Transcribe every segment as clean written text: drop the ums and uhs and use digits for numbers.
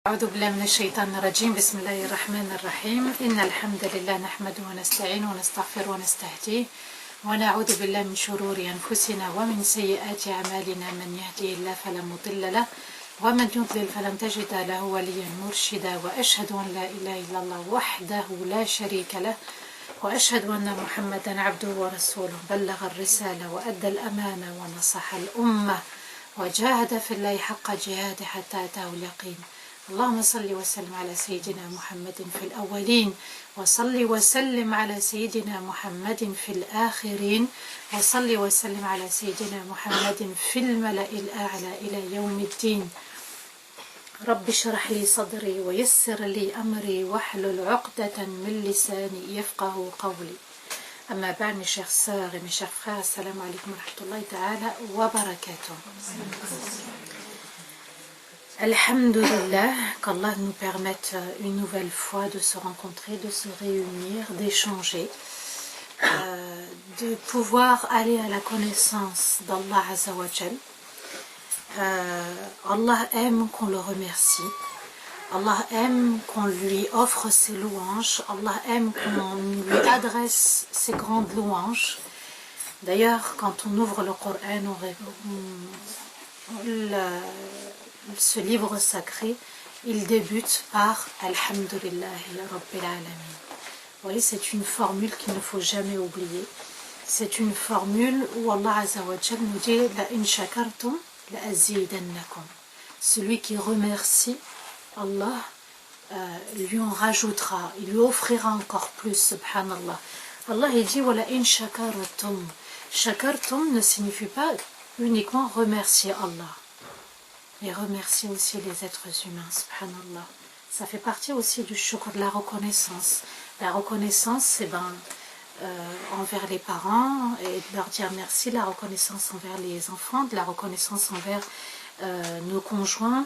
أعوذ بالله من الشيطان الرجيم بسم الله الرحمن الرحيم إن الحمد لله نحمده ونستعينه ونستغفره ونستهديه ونعوذ بالله من شرور أنفسنا ومن سيئات أعمالنا من يهديه الله فلا مضل له ومن يضلل فلن تجد له وليا مرشدا وأشهد أن لا إله إلا الله وحده لا شريك له وأشهد أن محمدا عبده ورسوله بلغ الرسالة وأدى الأمانة ونصح الأمة وجاهد في الله حق جهاده حتى أتاه اليقين اللهم صل وسلم على سيدنا محمد في الأولين وصل وسلم على سيدنا محمد في الآخرين وصل وسلم على سيدنا محمد في الملأ الأعلى إلى يوم الدين رب اشرح لي صدري ويسر لي أمري واحلل عقدة من لساني يفقه قولي أما بعد mes chères sœurs et mes chers frères assalamu alaikum wa rahmatullahi ta'ala wa barakatuh. Alhamdulillah, qu'Allah nous permette une nouvelle fois de se rencontrer, de se réunir, d'échanger, de pouvoir aller à la connaissance d'Allah Azza wa Jal. Allah aime qu'on le remercie, Allah aime qu'on lui offre ses louanges, Allah aime qu'on lui adresse ses grandes louanges. D'ailleurs, quand on ouvre le Coran, ce livre sacré, il débute par Alhamdulillahi Rabbil Alamin. Vous voyez, c'est une formule qu'il ne faut jamais oublier. C'est une formule où Allah Azza wa Jal nous dit La in shakartum la azidannakum. Celui qui remercie Allah lui en rajoutera, il lui offrira encore plus, subhanallah. Allah il dit Wala in shakartum. Shakartum ne signifie pas uniquement remercier Allah, et remercier aussi les êtres humains, subhanallah. Ça fait partie aussi du shukr, de la reconnaissance. La reconnaissance, c'est envers les parents, et de leur dire merci, la reconnaissance envers les enfants, de la reconnaissance envers nos conjoints,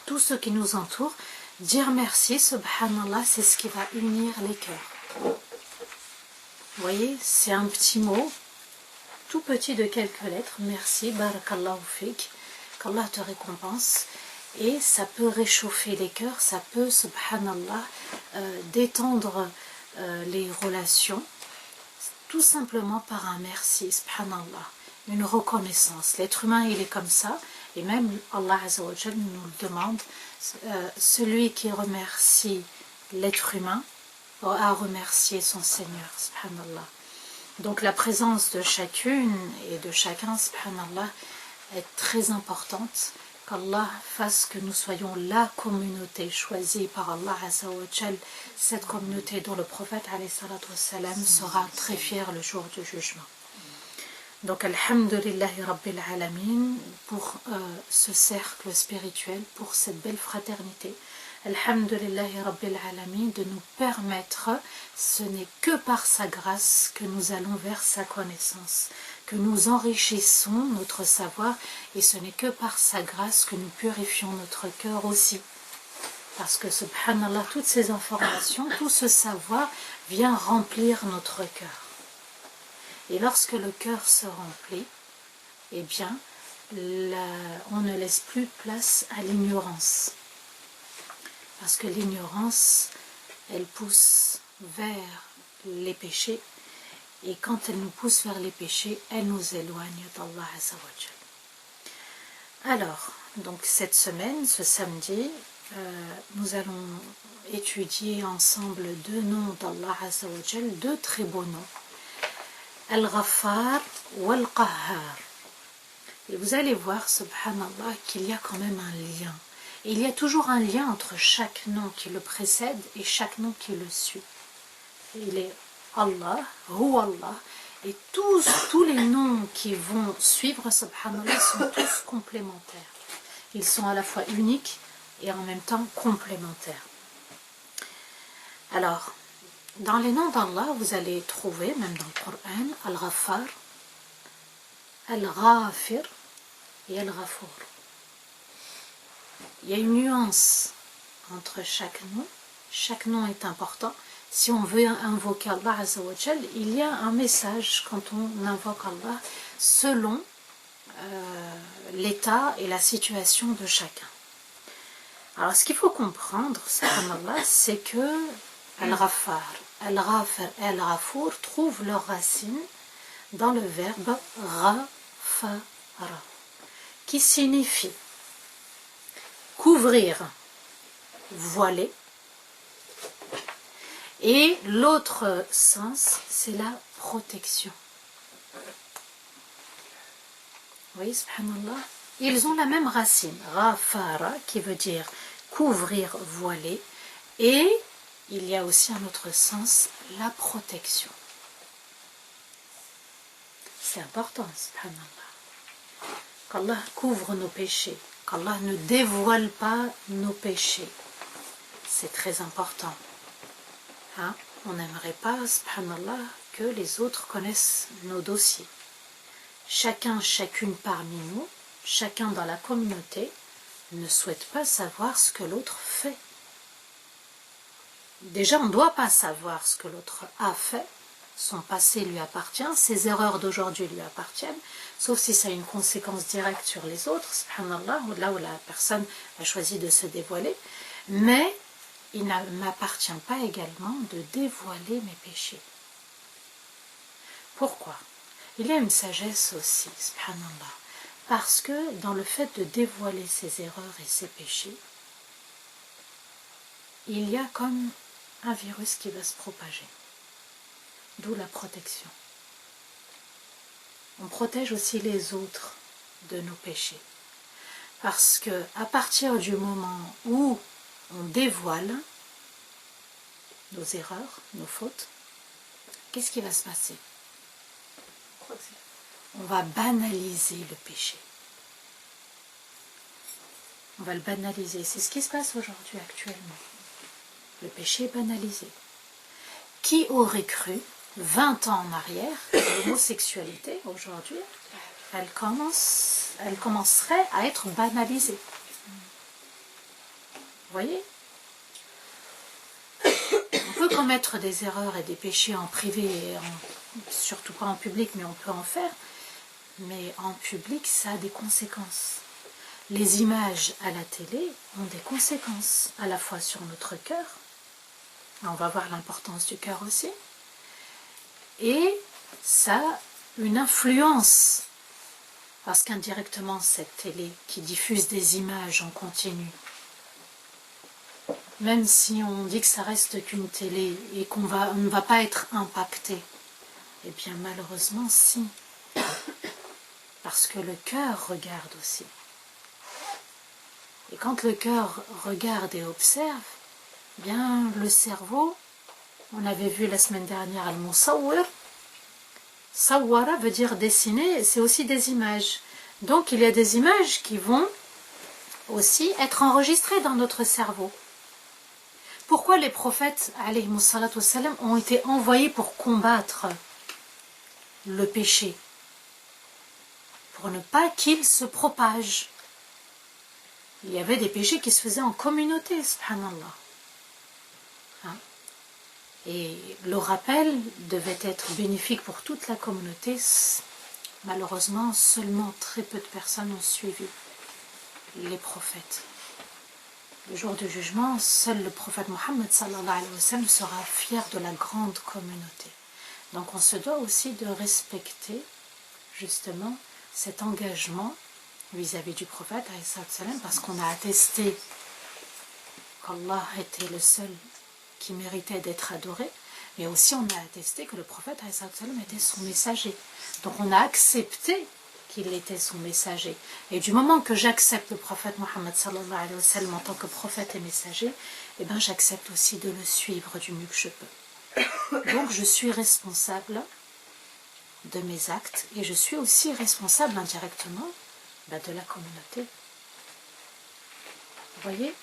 tous ceux qui nous entourent. Dire merci, subhanallah, c'est ce qui va unir les cœurs. Vous voyez, c'est un petit mot, tout petit de quelques lettres, merci, barakallahu fik, qu'Allah te récompense, et ça peut réchauffer les cœurs, ça peut, subhanallah, détendre les relations, tout simplement par un merci, subhanallah, une reconnaissance. L'être humain, il est comme ça, et même Allah Azza wa Jal nous le demande, celui qui remercie l'être humain a remercié son Seigneur, subhanallah. Donc la présence de chacune et de chacun, subhanallah, est très importante, qu'Allah fasse que nous soyons la communauté choisie par Allah Azza wa Jal, cette communauté dont le prophète alayhi salatu wassalam sera très fier le jour du jugement. Donc Alhamdulillahi Rabbil Alamin pour ce cercle spirituel, pour cette belle fraternité. Alhamdulillahi Rabbil Alamin de nous permettre, ce n'est que par sa grâce que nous allons vers sa connaissance, que nous enrichissons notre savoir, et ce n'est que par sa grâce que nous purifions notre cœur aussi. Parce que subhanallah, toutes ces informations, tout ce savoir vient remplir notre cœur. Et lorsque le cœur se remplit, eh bien, on ne laisse plus de place à l'ignorance. Parce que l'ignorance, elle pousse vers les péchés, et quand elle nous pousse vers les péchés, elle nous éloigne d'Allah Azza wa Jal. Alors, donc cette semaine, ce samedi, nous allons étudier ensemble deux noms d'Allah Azza wa Jal, deux très beaux noms. Al-Ghaffar ou Al-Qahhar. Et vous allez voir, subhanallah, qu'il y a quand même un lien. Et il y a toujours un lien entre chaque nom qui le précède et chaque nom qui le suit. Il est Allah, Hu Allah, et tous les noms qui vont suivre, subhanallah, sont tous complémentaires. Ils sont à la fois uniques et en même temps complémentaires. Alors, dans les noms d'Allah, vous allez trouver, même dans le Coran, Al-Ghaffar, Al-Ghafir et Al-Ghafour. Il y a une nuance entre chaque nom. Chaque nom est important. Si on veut invoquer Allah Azza wa Jal, il y a un message quand on invoque Allah selon l'état et la situation de chacun. Alors, ce qu'il faut comprendre, subhanallah, c'est que Al-Ghaffar, Al-Ghafir et Al-Ghafour trouvent leur racine dans le verbe Ghafara, qui signifie couvrir, voiler. Et l'autre sens, c'est la protection. Vous voyez, subhanallah, ils ont la même racine, Ghafara, qui veut dire couvrir, voiler, et il y a aussi un autre sens, la protection. C'est important, subhanallah. Qu'Allah couvre nos péchés, qu'Allah ne dévoile pas nos péchés. C'est très important. Hein? On n'aimerait pas, subhanallah, que les autres connaissent nos dossiers. Chacun, chacune parmi nous, chacun dans la communauté, ne souhaite pas savoir ce que l'autre fait. Déjà, on ne doit pas savoir ce que l'autre a fait. Son passé lui appartient, ses erreurs d'aujourd'hui lui appartiennent, sauf si ça a une conséquence directe sur les autres, subhanallah, là où la personne a choisi de se dévoiler. Mais il ne m'appartient pas également de dévoiler mes péchés. Pourquoi? Il y a une sagesse aussi, subhanallah, parce que dans le fait de dévoiler ses erreurs et ses péchés, il y a comme un virus qui va se propager. D'où la protection. On protège aussi les autres de nos péchés. Parce que à partir du moment où on dévoile nos erreurs, nos fautes, qu'est-ce qui va se passer? On va banaliser le péché. On va le banaliser. C'est ce qui se passe aujourd'hui, actuellement. Le péché est banalisé. Qui aurait cru 20 ans en arrière, l'homosexualité, aujourd'hui, elle commencerait à être banalisée. Vous voyez? On peut commettre des erreurs et des péchés en privé, et surtout pas en public, mais on peut en faire. Mais en public, ça a des conséquences. Les images à la télé ont des conséquences, à la fois sur notre cœur, on va voir l'importance du cœur aussi, et ça a une influence, parce qu'indirectement cette télé qui diffuse des images en continu, même si on dit que ça reste qu'une télé et qu'on ne va pas être impacté, eh bien malheureusement si, parce que le cœur regarde aussi. Et quand le cœur regarde et observe, eh bien le cerveau, on avait vu la semaine dernière al-musawwir, sawwara veut dire dessiner, c'est aussi des images. Donc il y a des images qui vont aussi être enregistrées dans notre cerveau. Pourquoi les prophètes, alayhimus salatu wassalam, ont été envoyés pour combattre le péché? Pour ne pas qu'il se propage. Il y avait des péchés qui se faisaient en communauté, subhanallah. Hein? Et le rappel devait être bénéfique pour toute la communauté. Malheureusement, seulement très peu de personnes ont suivi les prophètes. Le jour du jugement, seul le prophète Mohammed sallallahu alayhi wa sallam sera fier de la grande communauté. Donc on se doit aussi de respecter justement cet engagement vis-à-vis du prophète parce qu'on a attesté qu'Allah était le seul qui méritait d'être adoré, mais aussi on a attesté que le prophète était son messager. Donc on a accepté qu'il était son messager. Et du moment que j'accepte le prophète Mohammed sallallahu alayhi wa sallam en tant que prophète et messager, eh ben j'accepte aussi de le suivre du mieux que je peux. Donc je suis responsable de mes actes et je suis aussi responsable indirectement de la communauté. Vous voyez?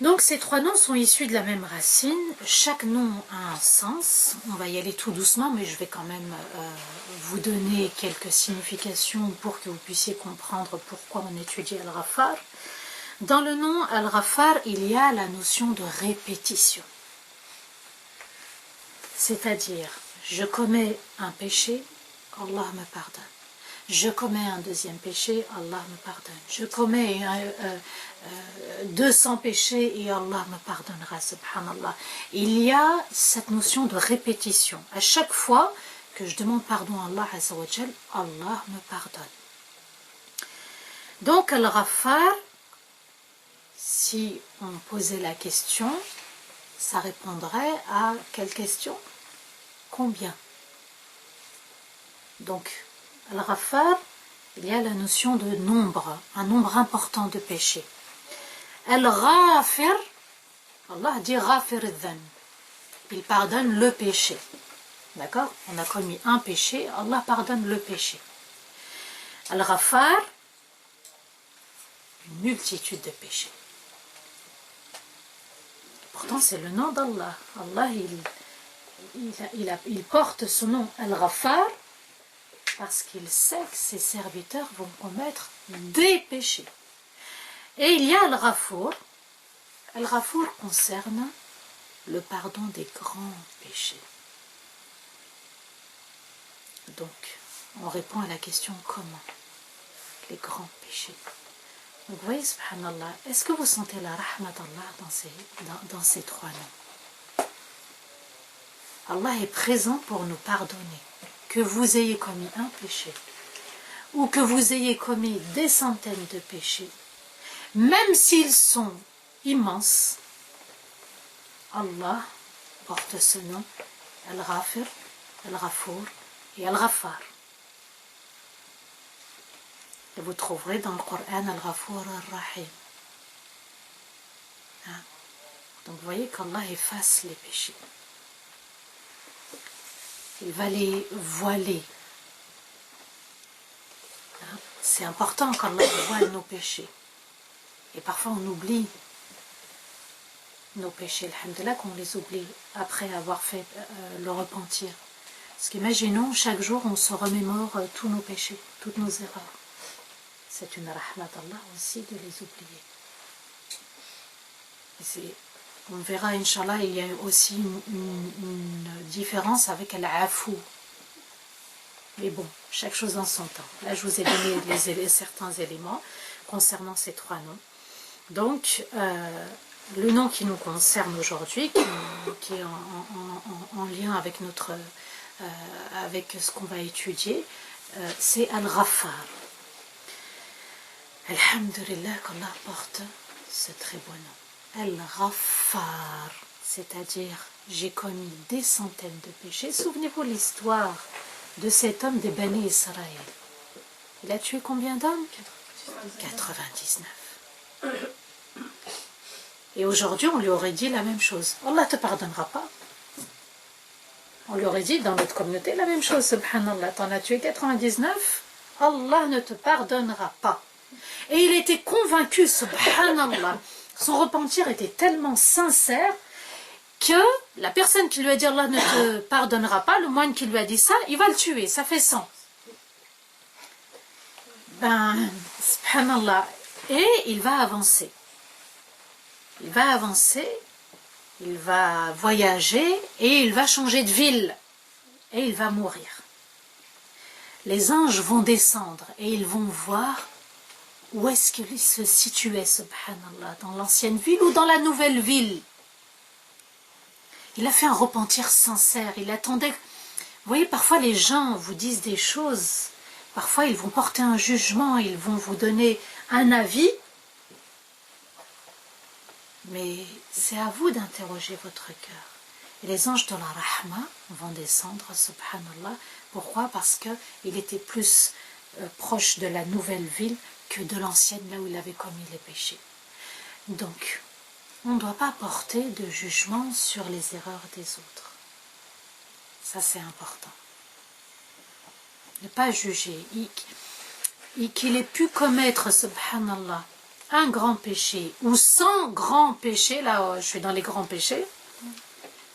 Donc ces trois noms sont issus de la même racine. Chaque nom a un sens. On va y aller tout doucement, mais je vais quand même vous donner quelques significations pour que vous puissiez comprendre pourquoi on étudie Al-Ghaffar. Dans le nom Al-Ghaffar, il y a la notion de répétition. C'est-à-dire, je commets un péché, Allah me pardonne. Je commets un deuxième péché, Allah me pardonne. Je commets 200 péchés et Allah me pardonnera, subhanallah. Il y a cette notion de répétition. À chaque fois que je demande pardon à Allah Azza wa Jal, Allah me pardonne. Donc, Al-Ghaffar, si on posait la question, ça répondrait à quelle question? Combien? Donc, Al-Ghaffar, il y a la notion de nombre, un nombre important de péchés. Al-Ghafir, Allah dit Ghafir al-Dhan, il pardonne le péché. D'accord? On a commis un péché, Allah pardonne le péché. Al-Ghaffar, une multitude de péchés. Pourtant, c'est le nom d'Allah. Allah, il porte ce nom Al-Ghaffar parce qu'il sait que ses serviteurs vont commettre des péchés. Et il y a Al-Ghafour. Al-Ghafour concerne le pardon des grands péchés. Donc, on répond à la question comment? Les grands péchés. Donc, vous voyez, subhanallah, est-ce que vous sentez la rahmat d'Allah dans ces trois noms? Allah est présent pour nous pardonner. Que vous ayez commis un péché, ou que vous ayez commis des centaines de péchés, même s'ils sont immenses, Allah porte ce nom, Al-Ghafir, Al-Ghafour et Al-Ghaffar. Et vous trouverez dans le Coran Al-Ghafour Al-Rahim. Donc vous voyez qu'Allah efface les péchés. Il va les voiler. C'est important qu'Allah voile nos péchés. Et parfois on oublie nos péchés, alhamdoulilah, qu'on les oublie après avoir fait le repentir. Parce qu'imaginons, chaque jour on se remémore tous nos péchés, toutes nos erreurs. C'est une rahmat d'Allah aussi de les oublier. On verra, Inch'Allah, il y a aussi une différence avec Al-Afou. Mais bon, chaque chose en son temps. Là, je vous ai donné certains éléments concernant ces trois noms. Donc, le nom qui nous concerne aujourd'hui, qui est en lien avec avec ce qu'on va étudier, c'est Al-Ghaffar. Alhamdulillah qu'Allah porte ce très beau nom. Al-Ghaffar, c'est-à-dire j'ai commis des centaines de péchés. Souvenez-vous l'histoire de cet homme des Bani Israël. Il a tué combien d'hommes? 99. Et aujourd'hui, on lui aurait dit la même chose. Allah ne te pardonnera pas. On lui aurait dit dans notre communauté la même chose. Subhanallah, t'en as tué 99, Allah ne te pardonnera pas. Et il était convaincu, subhanallah, son repentir était tellement sincère que la personne qui lui a dit Allah ne te pardonnera pas, le moine qui lui a dit ça, il va le tuer, ça fait 100. Subhanallah. Et il va avancer. Il va avancer, il va voyager et il va changer de ville. Et il va mourir. Les anges vont descendre et ils vont voir où est-ce qu'il se situait, subhanallah, dans l'ancienne ville ou dans la nouvelle ville. Il a fait un repentir sincère, il attendait. Vous voyez, parfois les gens vous disent des choses, parfois ils vont porter un jugement, ils vont vous donner un avis, mais c'est à vous d'interroger votre cœur. Et les anges de la rahma vont descendre, subhanallah. Pourquoi? Parce qu'il était plus proche de la nouvelle ville que de l'ancienne, là où il avait commis les péchés. Donc, on ne doit pas porter de jugement sur les erreurs des autres. Ça, c'est important. Ne pas juger. Qu'il ait pu commettre, subhanallah, un grand péché ou 100 grands péchés, là je suis dans les grands péchés,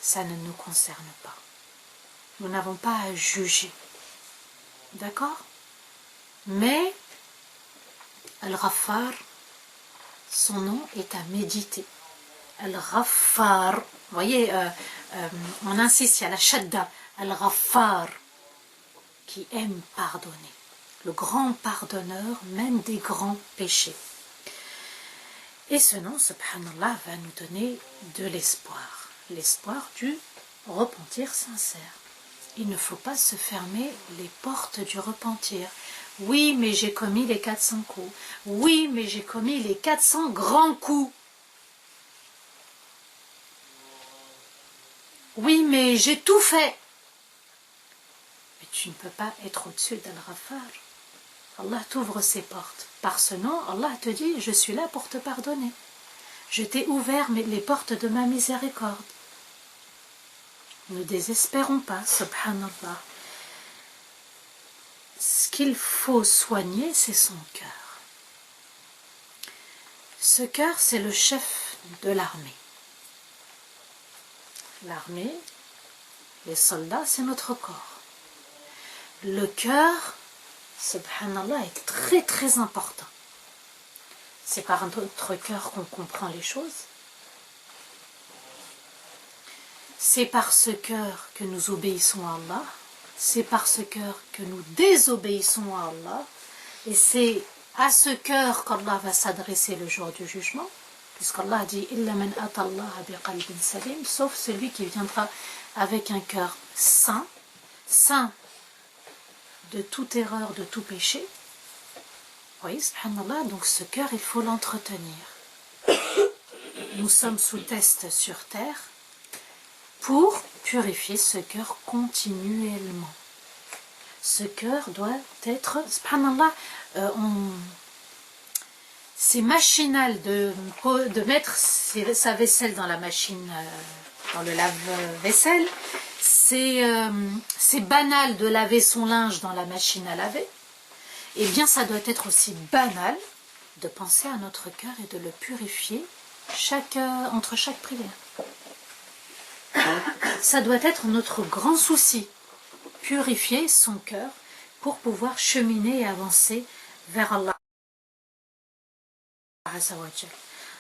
ça ne nous concerne pas. Nous n'avons pas à juger. D'accord? Mais Al-Ghaffar, son nom est à méditer. Al-Ghaffar, vous voyez, on insiste, il y a la shadda, Al-Ghaffar, qui aime pardonner. le grand pardonneur, même des grands péchés. Et ce nom, subhanallah, va nous donner de l'espoir. L'espoir du repentir sincère. Il ne faut pas se fermer les portes du repentir. Oui, mais j'ai commis les 400 coups. Oui, mais j'ai commis les 400 grands coups. Oui, mais j'ai tout fait. Mais tu ne peux pas être au-dessus d'Al-Ghaffar. Allah t'ouvre ses portes. Par ce nom, Allah te dit, je suis là pour te pardonner. Je t'ai ouvert les portes de ma miséricorde. Ne désespérons pas, subhanallah. Ce qu'il faut soigner, c'est son cœur. Ce cœur, c'est le chef de l'armée. L'armée, les soldats, c'est notre corps. Le cœur, subhanallah, est très très important. C'est par notre cœur qu'on comprend les choses. C'est par ce cœur que nous obéissons à Allah. C'est par ce cœur que nous désobéissons à Allah. Et c'est à ce cœur qu'Allah va s'adresser le jour du jugement. Puisqu'Allah dit « Illa man ata Allah biqalbin salim » sauf celui qui viendra avec un cœur sain, sain de toute erreur, de tout péché. Oui, subhanallah, donc ce cœur, il faut l'entretenir. Nous sommes sous test sur terre pour purifier ce cœur continuellement. Ce cœur doit être, subhanallah, c'est machinal de mettre sa vaisselle dans la machine, dans le lave-vaisselle. C'est banal de laver son linge dans la machine à laver. Eh bien, ça doit être aussi banal de penser à notre cœur et de le purifier entre chaque prière. Ça doit être notre grand souci, purifier son cœur pour pouvoir cheminer et avancer vers Allah.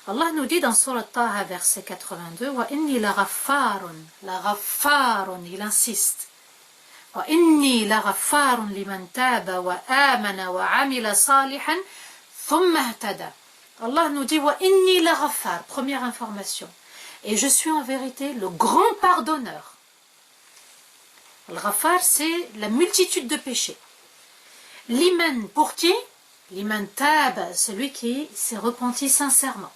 Allah nous dit dans Surat Taha, verset 82, wa inni la ghaffarun, il insiste. Wa inni la ghaffarun liman taba wa amana wa amila salihan thumma ihtada. Allah nous dit wa inni la ghaffar, première information. Et je suis en vérité le grand pardonneur. Al-Ghaffar, c'est la multitude de péchés. Liman, pour qui? Liman taba, celui qui s'est repenti sincèrement.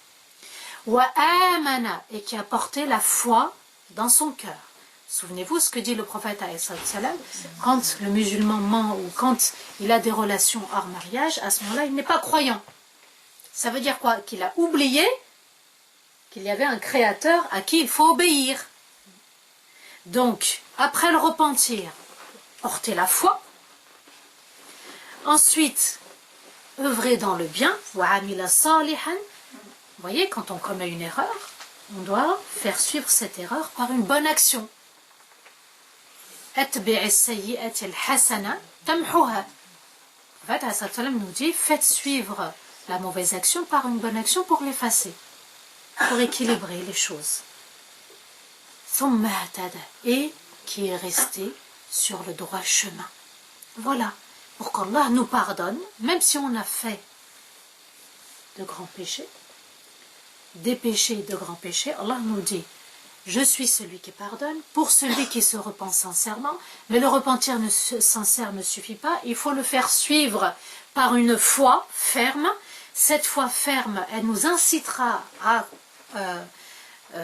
Wa amana, et qui a porté la foi dans son cœur. Souvenez-vous ce que dit le prophète salam, quand le musulman ment ou quand il a des relations hors mariage, à ce moment-là, il n'est pas croyant. Ça veut dire quoi? Qu'il a oublié qu'il y avait un créateur à qui il faut obéir. Donc, après le repentir, porter la foi. Ensuite, œuvrer dans le bien. Wa amila salihan. Vous voyez, quand on commet une erreur, on doit faire suivre cette erreur par une bonne action. Atbi'i sayyi'ati al-hasana tamhuha. En fait, Asad Salam nous dit, faites suivre la mauvaise action par une bonne action pour l'effacer, pour équilibrer les choses. Thumma ihtada, et qui est resté sur le droit chemin. Voilà, pour qu'Allah nous pardonne, même si on a fait de grands péchés, des péchés et de grands péchés, Allah nous dit, je suis celui qui pardonne, pour celui qui se repent sincèrement, mais le repentir sincère ne suffit pas, il faut le faire suivre par une foi ferme. Cette foi ferme, elle nous incitera à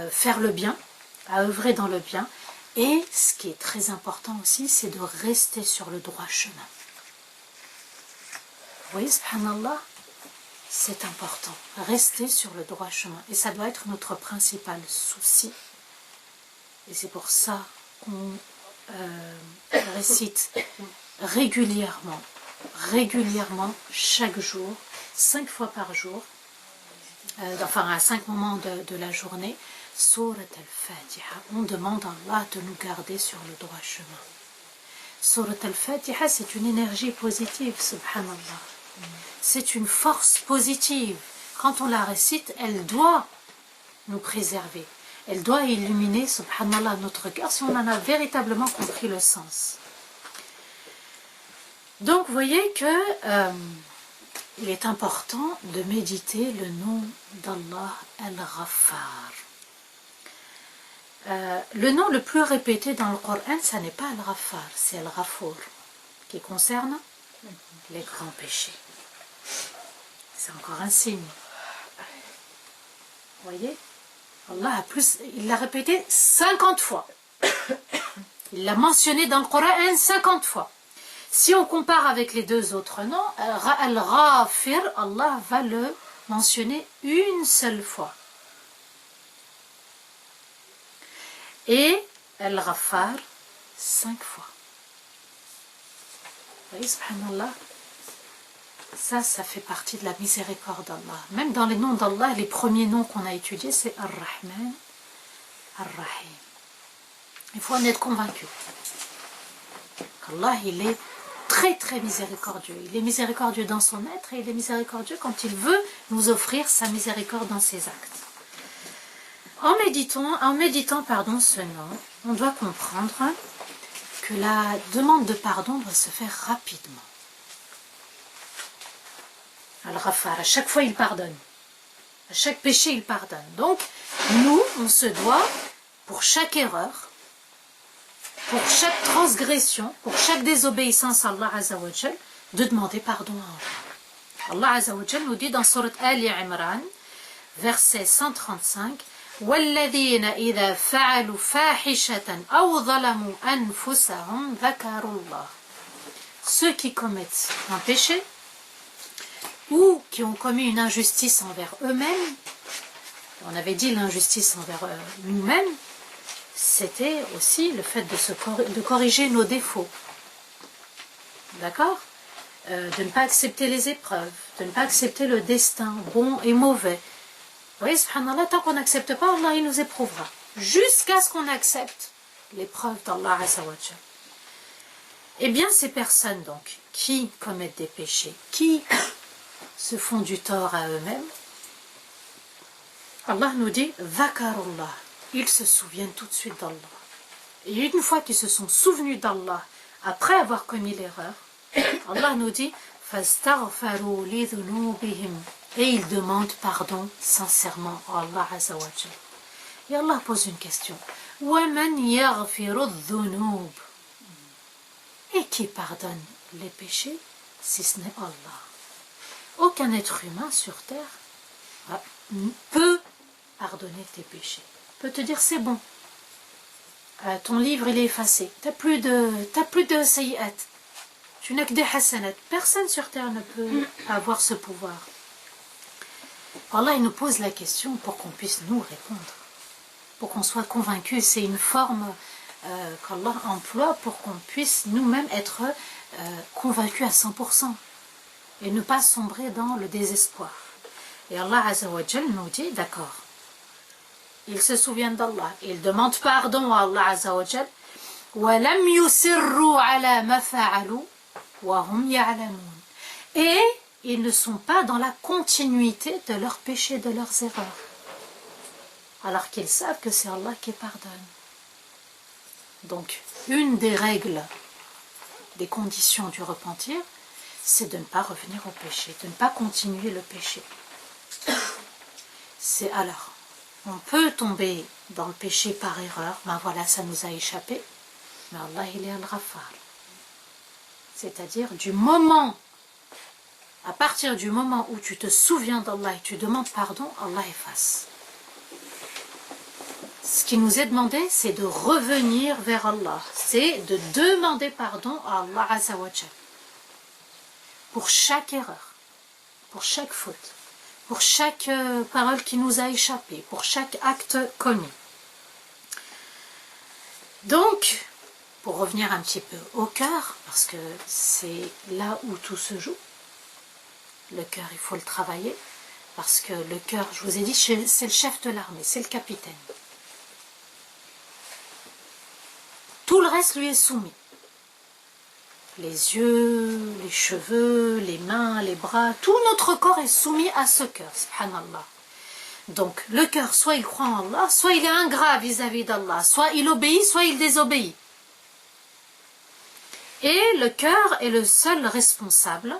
faire le bien, à œuvrer dans le bien, et ce qui est très important aussi, c'est de rester sur le droit chemin. Vous voyez, subhanallah, c'est important, rester sur le droit chemin, et ça doit être notre principal souci. Et c'est pour ça qu'on récite régulièrement, chaque jour, 5 fois par jour, enfin à 5 moments de la journée, Surat al-Fatiha. On demande à Allah de nous garder sur le droit chemin. Surat al-Fatiha, c'est une énergie positive, subhanallah. C'est une force positive. Quand on la récite, elle doit nous préserver. Elle doit illuminer, subhanallah, notre cœur si on en a véritablement compris le sens. Donc vous voyez que il est important de méditer le nom d'Allah Al-Ghaffar. Le nom le plus répété dans le Coran, ce n'est pas Al-Ghaffar, c'est Al-Ghafour, qui concerne les grands péchés. C'est encore un signe. Vous voyez, Allah il l'a répété 50 fois. Il l'a mentionné dans le Coran 50 fois. Si on compare avec les deux autres noms, Al-Ghafir, Allah va le mentionner une seule fois. Et Al-Ghaffar 5 fois. Vous voyez, subhanallah, ça fait partie de la miséricorde d'Allah. Même dans les noms d'Allah, les premiers noms qu'on a étudiés, c'est Ar-Rahman, Ar-Rahim. Il faut en être convaincu. Allah, il est très très miséricordieux. Il est miséricordieux dans son être et il est miséricordieux quand il veut nous offrir sa miséricorde dans ses actes. En méditant ce nom, on doit comprendre que la demande de pardon doit se faire rapidement. Al-Ghaffar, à chaque fois il pardonne. À chaque péché il pardonne. Donc, nous, on se doit, pour chaque erreur, pour chaque transgression, pour chaque désobéissance à Allah Azza wa Jal, de demander pardon à Allah. Allah Azza wa Jal nous dit dans Surat Ali Imran, verset 135, وَالَّذِينَ إِذَا فَعَلُوا فَاحِشَةً أَوْ ظَلَمُوا أَنفُسَهُمْ ذَكَرُوا اللَّهَ. Ceux qui commettent un péché ou qui ont commis une injustice envers eux-mêmes, on avait dit l'injustice envers nous-mêmes, c'était aussi le fait de corriger nos défauts. D'accord ? De ne pas accepter les épreuves, de ne pas accepter le destin, bon et mauvais. Vous voyez, subhanallah, tant qu'on n'accepte pas, Allah il nous éprouvera. Jusqu'à ce qu'on accepte l'épreuve d'Allah Azza wa Jal. Eh bien, ces personnes donc, qui commettent des péchés, qui se font du tort à eux-mêmes, Allah nous dit, Zakarullah. Ils se souviennent tout de suite d'Allah. Et une fois qu'ils se sont souvenus d'Allah, après avoir commis l'erreur, Allah nous dit فَاسْتَغْفَرُوا لِذُنُوبِهِمْ. Et ils demandent pardon sincèrement à Allah Azza wa Jal. Et Allah pose une question. وَمَنْ يَغْفِرُ الذُّنُوبِ. Et qui pardonne les péchés si ce n'est Allah? Aucun être humain sur terre peut pardonner tes péchés. Peut te dire c'est bon. Ton livre il est effacé. T'as plus de sayyat. Tu n'as que des hasanat. Personne sur terre ne peut avoir ce pouvoir. Allah il nous pose la question pour qu'on puisse nous répondre. Pour qu'on soit convaincus. C'est une forme qu'Allah emploie pour qu'on puisse nous-mêmes être convaincus à 100%. Et ne pas sombrer dans le désespoir. Et Allah Azza wa Jal nous dit, d'accord, ils se souviennent d'Allah, ils demandent pardon à Allah Azza wa Jal, وَلَمْ يُسِرُّوا عَلَى مَا فَعَلُوا وَهُمْ يَعْلَمُونَ. Et ils ne sont pas dans la continuité de leurs péchés, de leurs erreurs. Alors qu'ils savent que c'est Allah qui pardonne. Donc, une des règles, des conditions du repentir, c'est de ne pas revenir au péché, de ne pas continuer le péché. C'est alors, on peut tomber dans le péché par erreur, ben voilà, ça nous a échappé, mais Allah il est Al-Ghaffar. C'est-à-dire à partir du moment où tu te souviens d'Allah et tu demandes pardon, Allah efface. Ce qui nous est demandé, c'est de revenir vers Allah, c'est de demander pardon à Allah Azza wa Jal. Pour chaque erreur, pour chaque faute, pour chaque parole qui nous a échappé, pour chaque acte commis. Donc, pour revenir un petit peu au cœur, parce que c'est là où tout se joue, le cœur, il faut le travailler, parce que le cœur, je vous ai dit, c'est le chef de l'armée, c'est le capitaine. Tout le reste lui est soumis. Les yeux, les cheveux, les mains, les bras, tout notre corps est soumis à ce cœur, subhanallah. Donc le cœur, soit il croit en Allah, soit il est ingrat vis-à-vis d'Allah, soit il obéit, soit il désobéit. Et le cœur est le seul responsable,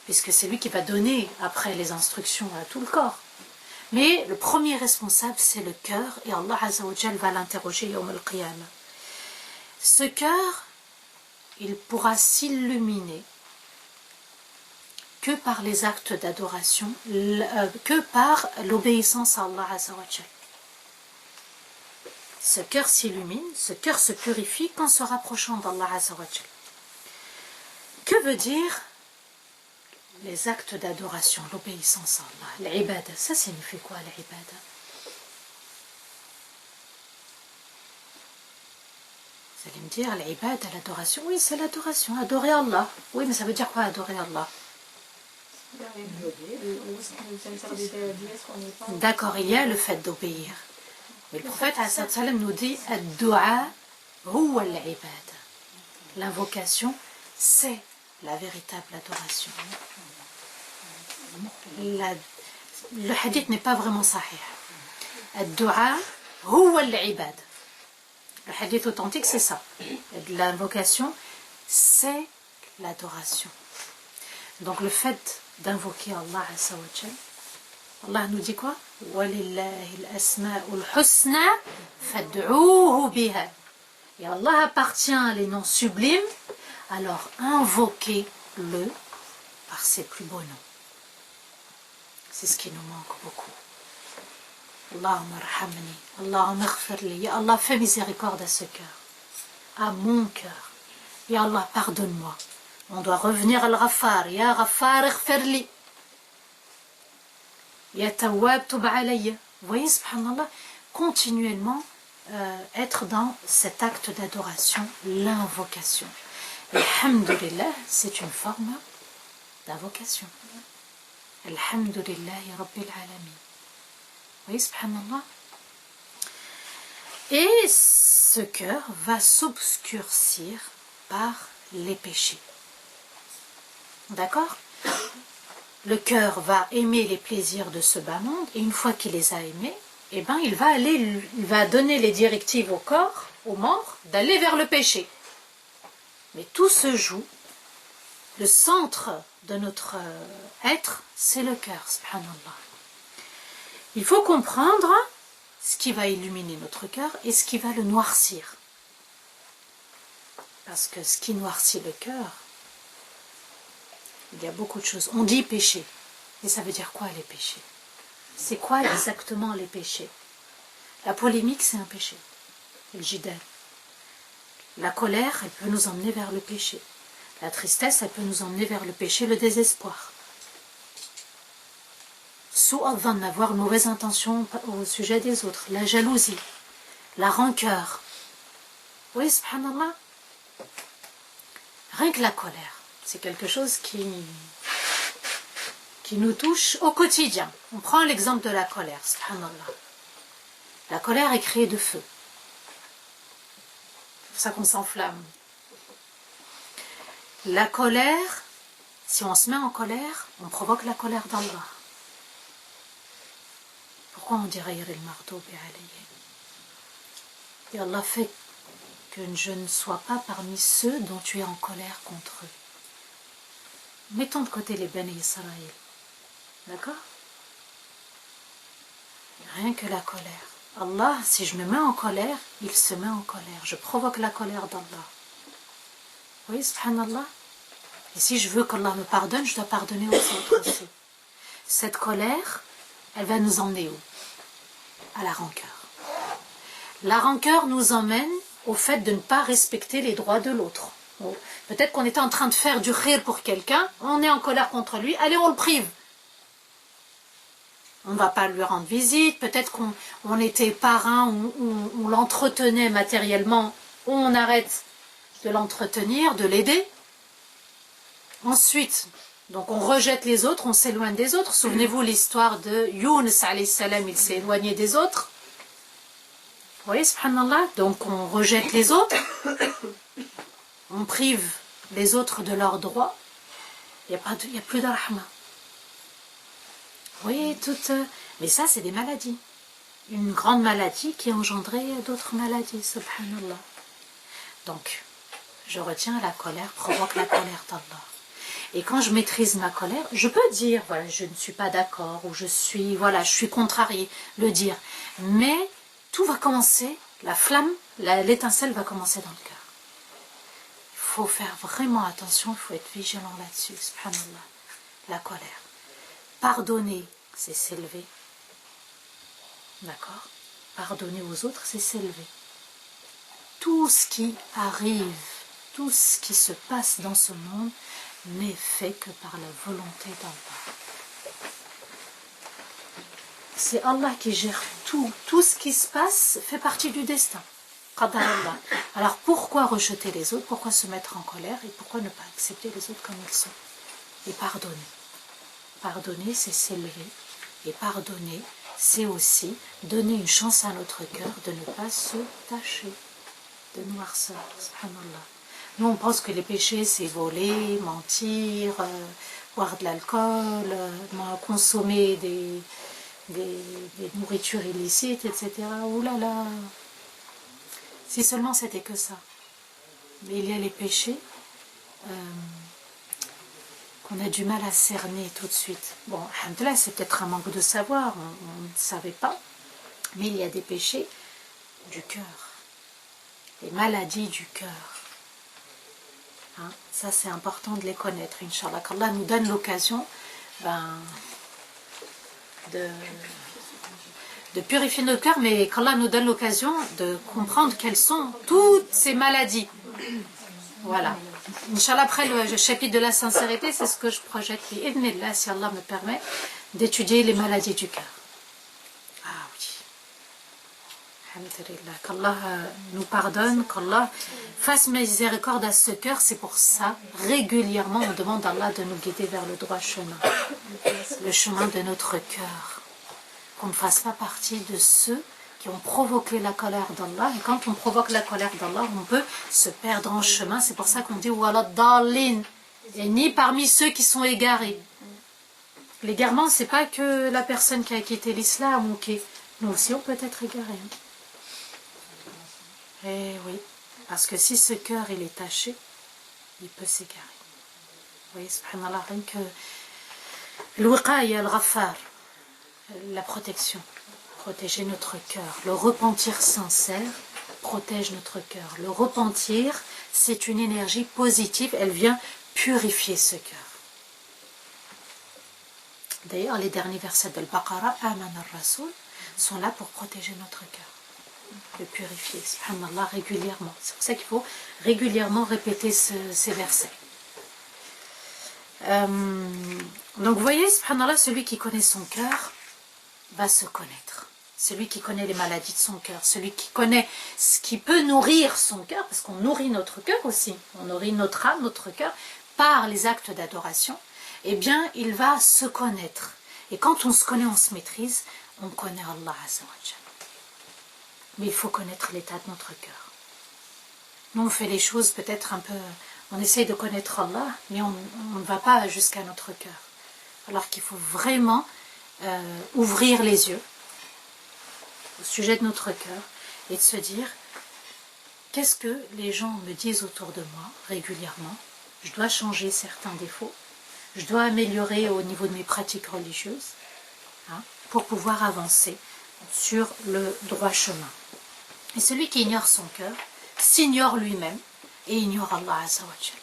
puisque c'est lui qui va donner après les instructions à tout le corps. Mais le premier responsable, c'est le cœur, et Allah Azza wa Jal va l'interroger Yawm al-Qiyamah. Ce cœur, il pourra s'illuminer que par les actes d'adoration, que par l'obéissance à Allah Azza wa Jal. Ce cœur s'illumine, ce cœur se purifie qu'en se rapprochant d'Allah Azza wa Jal. Que veut dire les actes d'adoration, l'obéissance à Allah, l'ibada? Ça signifie quoi l'ibada? Vous allez me dire, l'ibada, l'adoration, oui c'est l'adoration, adorer Allah. Oui, mais ça veut dire quoi adorer Allah? D'accord, il y a le fait d'obéir. Mais le prophète nous dit ad-du'a huwa al-ibada. L'invocation, c'est la véritable adoration. Le hadith n'est pas vraiment sahih. Ad-du'a huwa al-ibada. Le hadith authentique, c'est ça. L'invocation, c'est l'adoration. Donc le fait d'invoquer Allah Azza wa Jal, Allah nous dit quoi? وَلِلَّهِ الْأَسْمَاءُ الْحُسْنَى فَادْعُوهُ بِهَا. Et Allah appartient à les noms sublimes, alors invoquez-le par ses plus beaux noms. C'est ce qui nous manque beaucoup. Allahumma arhamni, Allahumma ighfirli. Ya Allah, fais miséricorde à ce cœur, à mon cœur. Ya Allah, pardonne-moi. On doit revenir à Al-Ghaffar. Ya Ghaffar, ighfirli. Ya Tawwab, tub alayya. Vous voyez, subhanallah, continuellement être dans cet acte d'adoration, l'invocation. Alhamdulillah, c'est une forme d'invocation. Alhamdulillahi Rabbil Alamin. Vous voyez, subhanallah. Et ce cœur va s'obscurcir par les péchés. D'accord? Le cœur va aimer les plaisirs de ce bas monde, et une fois qu'il les a aimés, eh ben, il va donner les directives au corps, aux membres, d'aller vers le péché. Mais tout se joue, le centre de notre être, c'est le cœur, subhanallah. Il faut comprendre ce qui va illuminer notre cœur et ce qui va le noircir. Parce que ce qui noircit le cœur, il y a beaucoup de choses. On dit péché. Mais ça veut dire quoi les péchés? C'est quoi exactement les péchés? La polémique, c'est un péché. Le jidal. La colère, elle peut nous emmener vers le péché. La tristesse, elle peut nous emmener vers le péché, le désespoir. Su'adhan, avoir une mauvaise intention au sujet des autres. La jalousie. La rancœur. Oui, subhanallah. Rien que la colère. C'est quelque chose qui nous touche au quotidien. On prend l'exemple de la colère, subhanallah. La colère est créée de feu. C'est pour ça qu'on s'enflamme. La colère, si on se met en colère, on provoque la colère d'Allah. Pourquoi on dirait Yaril Mardoubi alayhi? Et Allah fait que je ne sois pas parmi ceux dont tu es en colère contre eux. Mettons de côté les Bani Israël. D'accord? Rien que la colère. Allah, si je me mets en colère, il se met en colère. Je provoque la colère d'Allah. Oui, subhanallah. Et si je veux qu'Allah me pardonne, je dois pardonner aux autres aussi. Cette colère, elle va nous emmener où? À la rancœur. La rancœur nous emmène au fait de ne pas respecter les droits de l'autre. Peut-être qu'on était en train de faire du khir pour quelqu'un, on est en colère contre lui, allez on le prive. On ne va pas lui rendre visite, peut-être qu'on était parrain, on l'entretenait matériellement, on arrête de l'entretenir, de l'aider. Ensuite, donc on rejette les autres, on s'éloigne des autres. Souvenez-vous l'histoire de Yunus alayhi salam, il s'est éloigné des autres. Vous voyez, subhanallah, donc on rejette les autres, on prive les autres de leurs droits, il n'y a plus de rahma. Vous voyez, mais ça c'est des maladies. Une grande maladie qui a engendré d'autres maladies, subhanallah. Donc, je retiens la colère, provoque la colère d'Allah. Et quand je maîtrise ma colère, je peux dire, voilà, je ne suis pas d'accord, ou je suis contrariée, le dire. Mais tout va commencer, la flamme, l'étincelle va commencer dans le cœur. Il faut faire vraiment attention, il faut être vigilant là-dessus, subhanallah, la colère. Pardonner, c'est s'élever. D'accord? Pardonner aux autres, c'est s'élever. Tout ce qui arrive, tout ce qui se passe dans ce monde n'est fait que par la volonté d'Allah. C'est Allah qui gère tout. Tout ce qui se passe fait partie du destin. Qadar Allah. Alors pourquoi rejeter les autres? Pourquoi se mettre en colère? Et pourquoi ne pas accepter les autres comme ils sont? Et pardonner. Pardonner, c'est s'élever. Et pardonner, c'est aussi donner une chance à notre cœur de ne pas se tacher de noirceur. Subhanallah. Nous, on pense que les péchés, c'est voler, mentir, boire de l'alcool, consommer des nourritures illicites, etc. Ouh là là. Si seulement c'était que ça. Mais il y a les péchés qu'on a du mal à cerner tout de suite. Bon, alhamdoulilah, c'est peut-être un manque de savoir, on ne savait pas. Mais il y a des péchés du cœur. Les maladies du cœur. Hein, ça, c'est important de les connaître, Inch'Allah. Qu'Allah nous donne l'occasion de purifier notre cœur, mais qu'Allah nous donne l'occasion de comprendre quelles sont toutes ces maladies. Voilà. Inch'Allah, après le chapitre de la sincérité, c'est ce que je projette, si Allah me permet, d'étudier les maladies du cœur. Ah oui. Alhamdulillah. Qu'Allah nous pardonne, qu'Allah fasse miséricorde à ce cœur. C'est pour ça, régulièrement, on demande à Allah de nous guider vers le droit chemin. Le chemin de notre cœur. Qu'on ne fasse pas partie de ceux qui ont provoqué la colère d'Allah. Et quand on provoque la colère d'Allah, on peut se perdre en chemin. C'est pour ça qu'on dit Wala dalin. Et ni parmi ceux qui sont égarés. L'égarement, c'est pas que la personne qui a quitté l'islam ou qui. Nous aussi, on peut être égaré. Eh oui. Parce que si ce cœur il est taché, il peut s'égarer. Vous voyez, subhanallah, rien que. Al-Wiqaya al-Ghaffar. La protection, protéger notre cœur. Le repentir sincère protège notre cœur. Le repentir, c'est une énergie positive, elle vient purifier ce cœur. D'ailleurs, les derniers versets de Al-Baqarah, Aman al-Rasoul, sont là pour protéger notre cœur, le purifier, subhanallah, régulièrement. C'est pour ça qu'il faut régulièrement répéter ces versets. Donc vous voyez, subhanallah, celui qui connaît son cœur, va se connaître. Celui qui connaît les maladies de son cœur, celui qui connaît ce qui peut nourrir son cœur, parce qu'on nourrit notre cœur aussi, on nourrit notre âme, notre cœur, par les actes d'adoration, eh bien, il va se connaître. Et quand on se connaît, on se maîtrise, on connaît Allah Azza wa Jalla. Mais il faut connaître l'état de notre cœur. Nous, on fait les choses peut-être un peu... On essaye de connaître Allah, mais on ne va pas jusqu'à notre cœur. Alors qu'il faut vraiment... ouvrir les yeux au sujet de notre cœur et de se dire qu'est-ce que les gens me disent autour de moi régulièrement. Je dois changer certains défauts, je dois améliorer au niveau de mes pratiques religieuses pour pouvoir avancer sur le droit chemin. Et celui qui ignore son cœur s'ignore lui-même et ignore Allah Azza wa Jalla.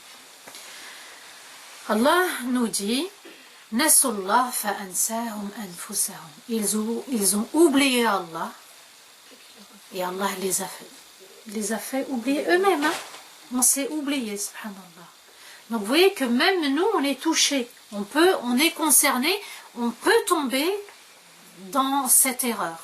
Allah nous dit Nasullah fa'ansahum anfusahum. Ils ont oublié Allah et Allah les a fait oublier eux-mêmes. Hein? On s'est oublié, subhanallah. Donc vous voyez que même nous, on est touchés. On est concerné, on peut tomber dans cette erreur.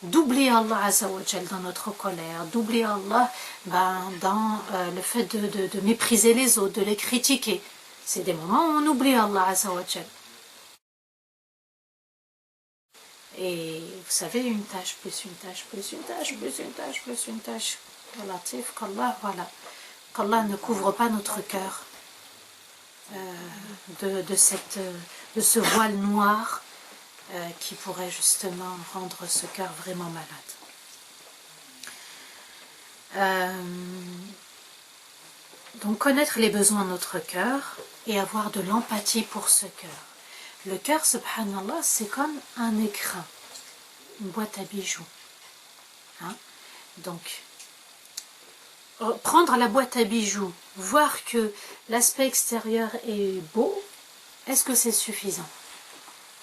D'oublier Allah Azza wa Jal dans notre colère, d'oublier Allah dans le fait de mépriser les autres, de les critiquer. C'est des moments où on oublie Allah Azza wa Jal. Et vous savez, une tâche, plus une tâche, plus une tâche, plus une tâche, plus une tâche. Latif, qu'Allah ne couvre pas notre cœur de ce voile noir qui pourrait justement rendre ce cœur vraiment malade. Donc connaître les besoins de notre cœur et avoir de l'empathie pour ce cœur. Le cœur, subhanallah, c'est comme un écrin, une boîte à bijoux. Hein? Donc, prendre la boîte à bijoux, voir que l'aspect extérieur est beau, est-ce que c'est suffisant?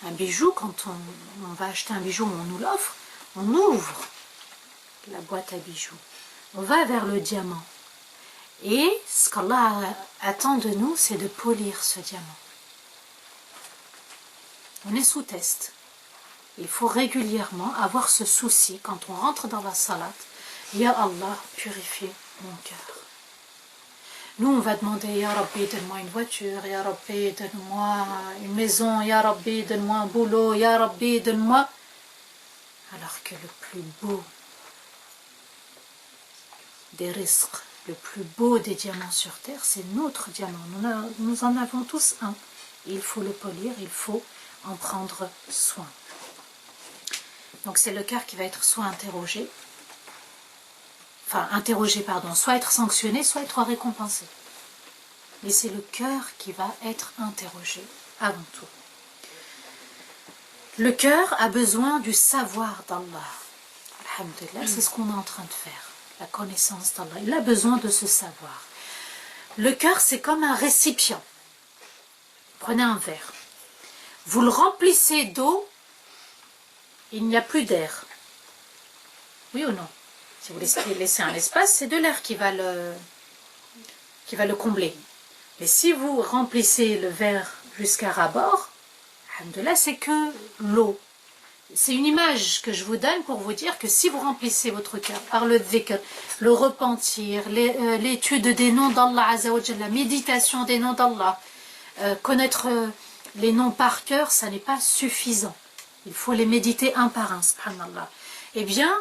Un bijou, quand on va acheter un bijou, on nous l'offre, on ouvre la boîte à bijoux. On va vers le diamant. Et ce qu'Allah attend de nous, c'est de polir ce diamant. On est sous test. Il faut régulièrement avoir ce souci quand on rentre dans la salat. Ya Allah, purifie mon cœur. Nous, on va demander, Ya Rabbi, donne-moi une voiture, Ya Rabbi, donne-moi une maison, Ya Rabbi, donne-moi un boulot, Ya Rabbi, donne-moi. Alors que le plus beau des risques, le plus beau des diamants sur terre, c'est notre diamant. Nous en avons tous un. Il faut le polir, il faut en prendre soin. Donc c'est le cœur qui va être soit interrogé, soit être sanctionné, soit être récompensé. Mais c'est le cœur qui va être interrogé avant tout. Le cœur a besoin du savoir d'Allah. Alhamdulillah, c'est ce qu'on est en train de faire. La connaissance d'Allah. Il a besoin de ce savoir. Le cœur, c'est comme un récipient. Prenez un verre. Vous le remplissez d'eau, il n'y a plus d'air. Oui ou non? Si vous laissez un espace, c'est de l'air qui va le combler. Mais si vous remplissez le verre jusqu'à ras-bord, alhamdoulilah, c'est que l'eau. C'est une image que je vous donne pour vous dire que si vous remplissez votre cœur par le dhikr, le repentir, l'étude des noms d'Allah Azzawajal, la méditation des noms d'Allah, connaître les noms par cœur, ça n'est pas suffisant. Il faut les méditer un par un, subhanallah. Eh bien,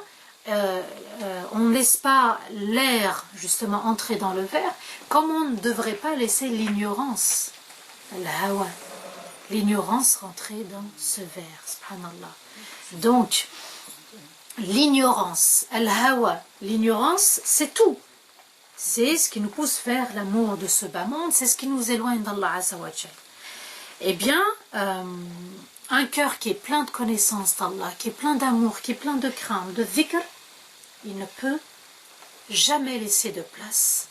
on ne laisse pas l'air justement entrer dans le verre, comme on ne devrait pas laisser l'ignorance, l'ignorance rentrer dans ce verre, subhanallah. Donc, l'ignorance, al-hawa, l'ignorance, c'est tout. C'est ce qui nous pousse vers l'amour de ce bas monde, c'est ce qui nous éloigne d'Allah Azzawajal. Eh bien, un cœur qui est plein de connaissances d'Allah, qui est plein d'amour, qui est plein de crainte, de dhikr, il ne peut jamais laisser de place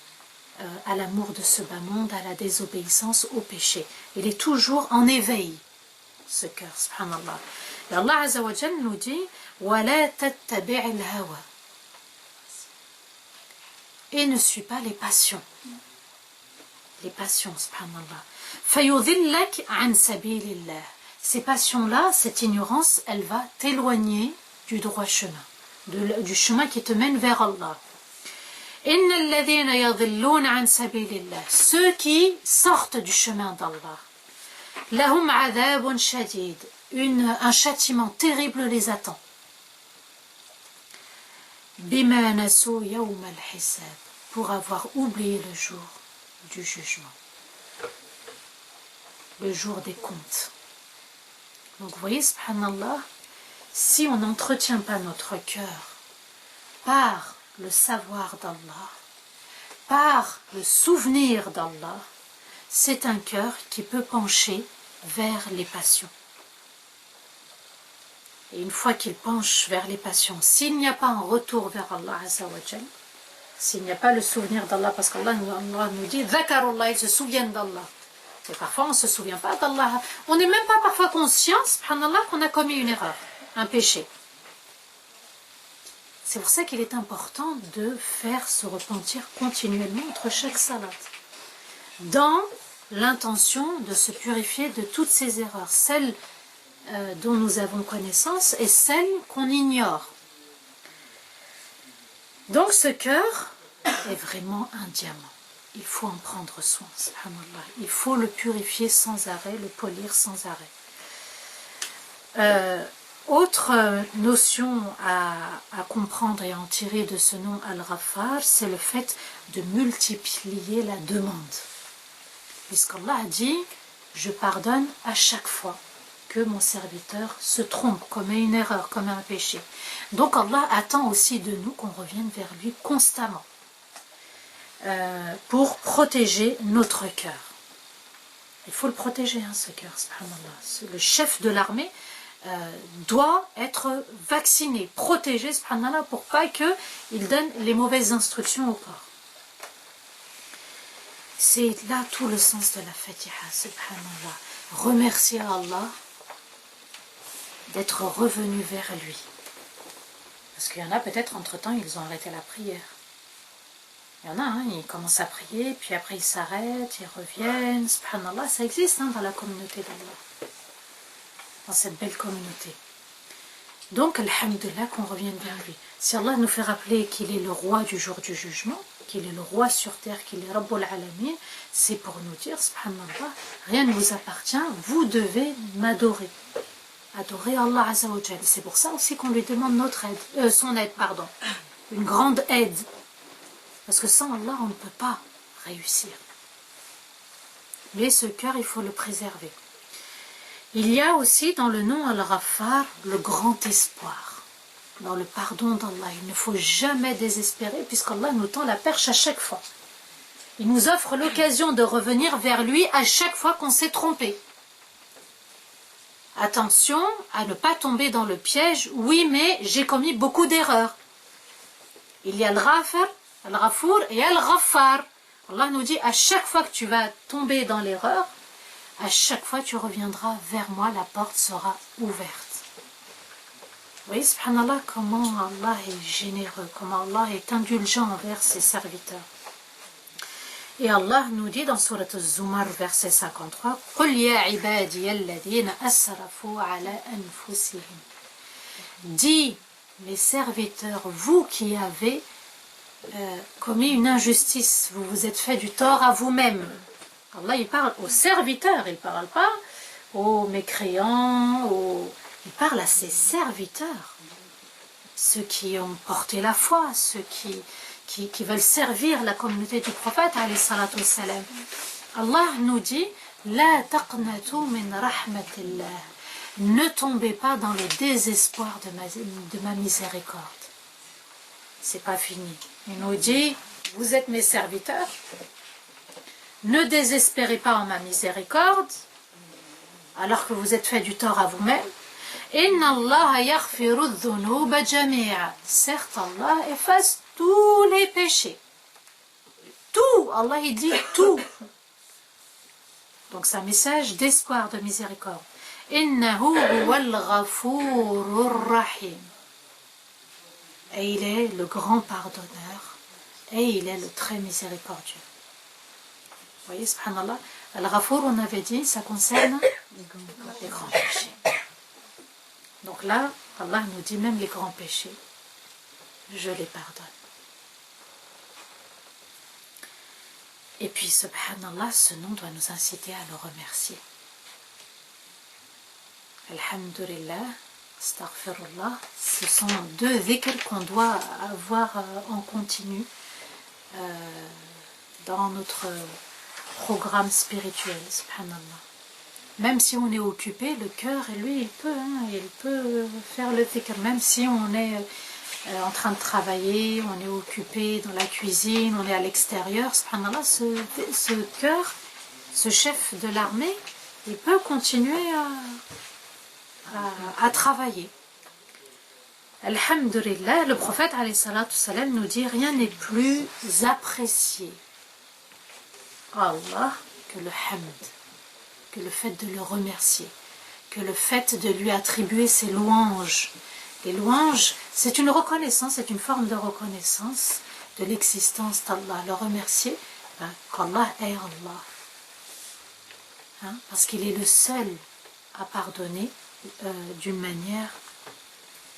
à l'amour de ce bas monde, à la désobéissance, au péché. Il est toujours en éveil, ce cœur, subhanallah. Et Allah Azza wa Jal nous dit وَلَا تَتَّبِعِ الْهَوَى. Et ne suis pas les passions. Les passions, subhanallah. فَيُذِلَّكْ عَنْ سَبِيلِ اللَّهِ. Ces passions-là, cette ignorance, elle va t'éloigner du droit chemin, du chemin qui te mène vers Allah. إِنَّ الَّذِينَ يَضِلُّونَ عَنْ سَبِيلِ اللَّهِ. Ceux qui sortent du chemin d'Allah. لَهُمْ عَذَابٌ شَدِيدٌ. Un châtiment terrible les attend. بِمَا نَسُوا يَوْمَ الْحِسَابِ. Pour avoir oublié le jour du jugement. Le jour des comptes. Donc vous voyez, subhanallah, si on n'entretient pas notre cœur par le savoir d'Allah, par le souvenir d'Allah, c'est un cœur qui peut pencher vers les passions. Et une fois qu'il penche vers les passions, s'il n'y a pas un retour vers Allah Azza wa Jal, s'il n'y a pas le souvenir d'Allah, parce qu'Allah nous dit « Dhakarullah », ils se souviennent d'Allah. Et parfois on ne se souvient pas d'Allah. On n'est même pas parfois conscient, subhanallah, qu'on a commis une erreur, un péché. C'est pour ça qu'il est important de faire se repentir continuellement entre chaque salat. Dans l'intention de se purifier de toutes ces erreurs, celles dont nous avons connaissance et celles qu'on ignore. Donc ce cœur est vraiment un diamant. Il faut en prendre soin, subhanallah. Il faut le purifier sans arrêt, le polir sans arrêt. Autre notion à comprendre et à en tirer de ce nom Al-Ghaffar, c'est le fait de multiplier la demande. Puisqu'Allah a dit, je pardonne à chaque fois que mon serviteur se trompe, commet une erreur, commet un péché. Donc Allah attend aussi de nous qu'on revienne vers lui constamment. pour protéger notre cœur. Il faut le protéger, hein, ce cœur, subhanallah. Le chef de l'armée doit être vacciné, protégé, subhanallah, pour pas qu'il donne les mauvaises instructions au corps. C'est là tout le sens de la Fatiha, subhanallah. Remercier Allah d'être revenu vers lui. Parce qu'il y en a peut-être entre-temps, ils ont arrêté la prière. Il y en a, hein, ils commencent à prier, puis après ils s'arrêtent, ils reviennent. Subhanallah, ça existe, hein, dans la communauté d'Allah. Dans cette belle communauté. Donc, alhamdulillah, qu'on revienne vers lui. Si Allah nous fait rappeler qu'il est le roi du jour du jugement, qu'il est le roi sur terre, qu'il est Rabbul Alamin, c'est pour nous dire, subhanallah, rien ne vous appartient, vous devez m'adorer. Adorer Allah Azza wa Jal. C'est pour ça aussi qu'on lui demande notre aide, son aide, pardon. Une grande aide. Parce que sans Allah, on ne peut pas réussir. Mais ce cœur, il faut le préserver. Il y a aussi dans le nom Al-Ghaffar le grand espoir. Dans le pardon d'Allah, il ne faut jamais désespérer puisqu'Allah nous tend la perche à chaque fois. Il nous offre l'occasion de revenir vers lui à chaque fois qu'on s'est trompé. Attention à ne pas tomber dans le piège. Oui, mais j'ai commis beaucoup d'erreurs. Il y a Al-Ghafar, Al-Ghafour et Al-Ghaffar. Allah nous dit à chaque fois que tu vas tomber dans l'erreur, à chaque fois tu reviendras vers moi, la porte sera ouverte. Vous voyez, subhanallah, comment Allah est généreux, comment Allah est indulgent envers ses serviteurs. Et Allah nous dit dans Surat Az-Zumar, verset 53, « Qul ya ibadiya alladhina asrafu ala anfusihim » Dis, mes serviteurs, vous qui avez commis une injustice, vous vous êtes fait du tort à vous-même. Allah, il parle aux serviteurs, il ne parle pas aux mécréants, il parle à ses serviteurs, ceux qui ont porté la foi, ceux qui veulent servir la communauté du prophète, alayhi salatu wassalam. Allah nous dit, La taqnatu min rahmatillah. Ne tombez pas dans le désespoir de ma miséricorde. C'est pas fini. Il nous dit, vous êtes mes serviteurs, ne désespérez pas en ma miséricorde, alors que vous êtes fait du tort à vous-même. Inna Allah yaghfiru dhunuba jami'a. Certes, Allah efface tous les péchés. Tout, Allah il dit tout. Donc c'est un message d'espoir, de miséricorde. Innahu huwal ghafurur rahim. Et il est le grand pardonneur et il est le très miséricordieux. Vous voyez, subhanallah, Al-Ghafour, on avait dit, ça concerne les grands péchés. Donc là, Allah nous dit même les grands péchés, je les pardonne. Et puis, subhanallah, ce nom doit nous inciter à le remercier. Alhamdulillah, astaghfirullah, ce sont deux dhikrs qu'on doit avoir en continu dans notre programme spirituel, subhanallah. Même si on est occupé, le cœur, lui, il peut faire le dhikr, même si on est en train de travailler, on est occupé dans la cuisine, on est à l'extérieur, subhanallah, ce cœur, ce chef de l'armée, il peut continuer à travailler. Alhamdulillah, le prophète alayhi salatu salam nous dit, rien n'est plus apprécié à Allah que le hamd, que le fait de le remercier, que le fait de lui attribuer ses louanges. Les louanges, c'est une reconnaissance, c'est une forme de reconnaissance de l'existence d'Allah. Le remercier, qu'Allah est Allah. Hein, parce qu'il est le seul à pardonner d'une manière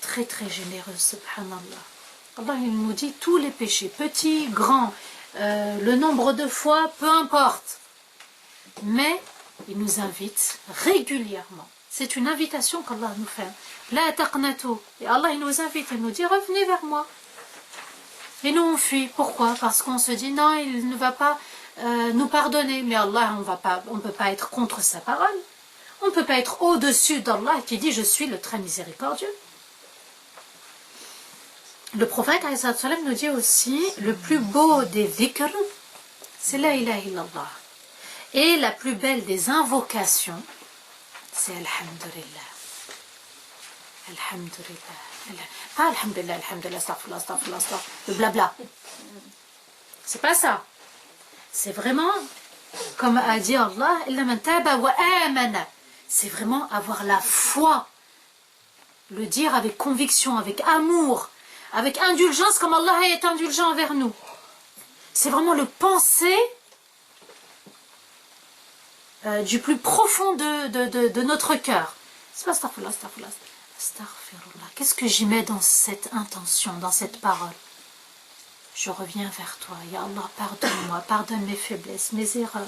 très très généreuse, subhanallah. Allah il nous dit tous les péchés, petits, grands, le nombre de fois, peu importe. Mais il nous invite régulièrement. C'est une invitation qu'Allah nous fait. La taqnatu. Et Allah il nous invite, il nous dit revenez vers moi. Et nous on fuit. Pourquoi? Parce qu'on se dit non, il ne va pas nous pardonner. Mais Allah, on ne peut pas être contre sa parole. On ne peut pas être au-dessus d'Allah qui dit je suis le très miséricordieux. Le prophète alayhi salam nous dit aussi le plus beau des dhikr, c'est la ilaha illallah. Et la plus belle des invocations, c'est Alhamdulillah. Alhamdulillah. Pas Alhamdulillah, Alhamdulillah, astaghfirullah, astaghfirullah, astaghfirullah, le blabla. C'est pas ça. C'est vraiment, comme a dit Allah, illa man taba wa amana. C'est vraiment avoir la foi. Le dire avec conviction, avec amour, avec indulgence, comme Allah est indulgent envers nous. C'est vraiment le penser du plus profond de notre cœur. C'est pas astaghfirullah, astaghfirullah, astaghfirullah. Qu'est-ce que j'y mets dans cette intention, dans cette parole? Je reviens vers toi, Ya Allah, pardonne-moi, pardonne mes faiblesses, mes erreurs.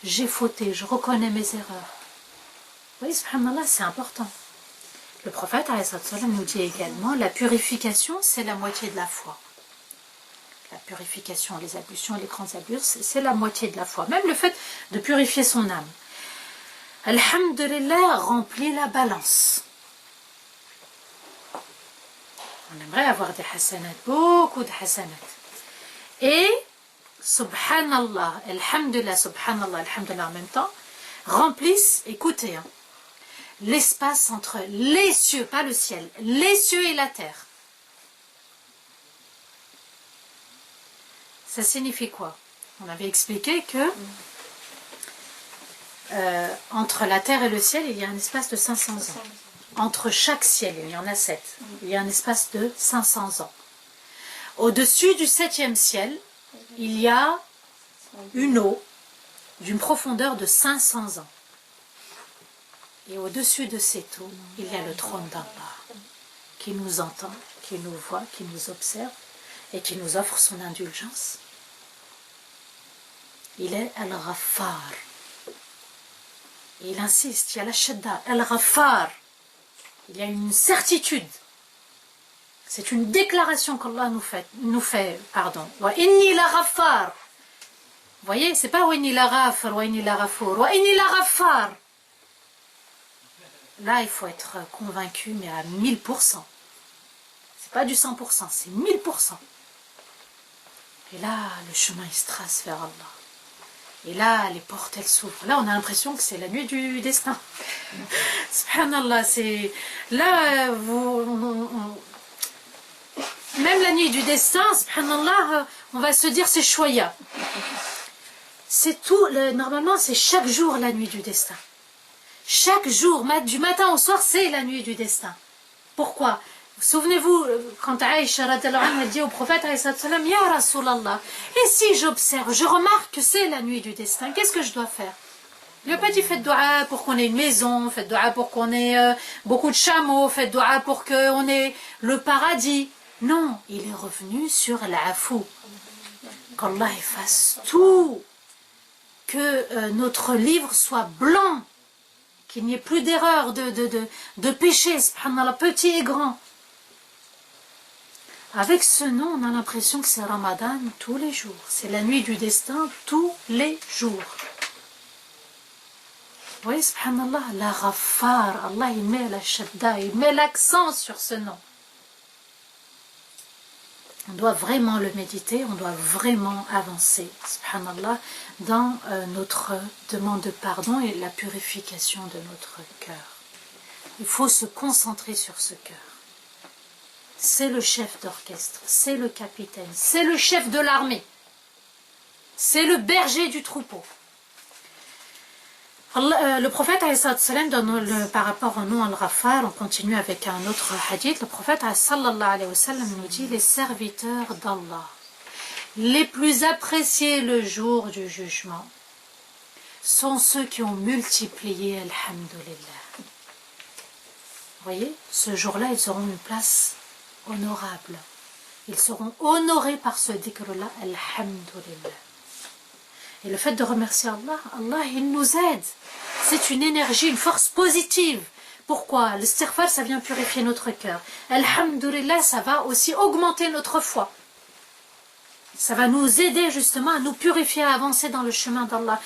J'ai fauté, je reconnais mes erreurs. Oui, subhanallah, c'est important. Le prophète nous dit également, la purification, c'est la moitié de la foi. La purification, les ablutions, les grandes ablutions, c'est la moitié de la foi. Même le fait de purifier son âme. Alhamdulillah remplit la balance. On aimerait avoir des hasanat, beaucoup de hasanat. Et, subhanallah, alhamdulillah, subhanallah, alhamdulillah en même temps, remplissent, écoutez, hein, l'espace entre les cieux, pas le ciel, les cieux et la terre. Ça signifie quoi? On avait expliqué que entre la terre et le ciel, il y a un espace de 500 ans. Entre chaque ciel, il y en a 7. Il y a un espace de 500 ans. Au-dessus du 7e ciel, il y a une eau d'une profondeur de 500 ans. Et au-dessus de cette eau, il y a le trône d'Allah, qui nous entend, qui nous voit, qui nous observe et qui nous offre son indulgence. Il est Al-Ghaffar. Et il insiste, il y a la Shadda, Al-Ghaffar. Il y a une certitude. C'est une déclaration qu'Allah nous fait, pardon. Wa inni la Ghaffar. Vous voyez, c'est pas Wa inni la Ghafar, Wa inni la Ghafour, Wa inni la Ghaffar. Là, il faut être convaincu, mais à 1000%. C'est pas du 100%, c'est 1000%. Et là, le chemin, il se trace vers Allah. Et là, les portes, elles s'ouvrent. Là, on a l'impression que c'est la nuit du destin. Subhanallah, c'est... Là, même la nuit du destin, subhanallah, on va se dire c'est choya. C'est tout, normalement, c'est chaque jour la nuit du destin. Chaque jour, du matin au soir, c'est la nuit du destin. Pourquoi? Souvenez-vous, quand Aïcha a dit au prophète, Ya Rasulallah, et si j'observe, je remarque que c'est la nuit du destin, qu'est-ce que je dois faire? Il n'a pas dit faites dua pour qu'on ait une maison, faites dua pour qu'on ait beaucoup de chameaux, faites dua pour qu'on ait le paradis. Non, il est revenu sur l'afou. Qu'Allah efface tout, que notre livre soit blanc, qu'il n'y ait plus d'erreur, de péché, subhanallah, petit et grand. Avec ce nom, on a l'impression que c'est Ramadan tous les jours. C'est la nuit du destin tous les jours. Vous voyez, subhanallah, la Ghaffar, Allah il met la shadda, il met l'accent sur ce nom. On doit vraiment le méditer, on doit vraiment avancer, subhanallah, dans notre demande de pardon et la purification de notre cœur. Il faut se concentrer sur ce cœur. C'est le chef d'orchestre, c'est le capitaine, c'est le chef de l'armée, c'est le berger du troupeau. Le prophète par rapport au nom Al-Ghaffar, on continue avec un autre hadith. Le prophète nous dit les serviteurs d'Allah, les plus appréciés le jour du jugement, sont ceux qui ont multiplié Alhamdulillah. Vous voyez, ce jour-là, ils auront une place honorable. Ils seront honorés par ce dhikr-là, Alhamdulillah. Et le fait de remercier Allah, Allah, il nous aide. C'est une énergie, une force positive. Pourquoi? L'istighfar, ça vient purifier notre cœur. Alhamdulillah, ça va aussi augmenter notre foi. Ça va nous aider justement à nous purifier, à avancer dans le chemin d'Allah.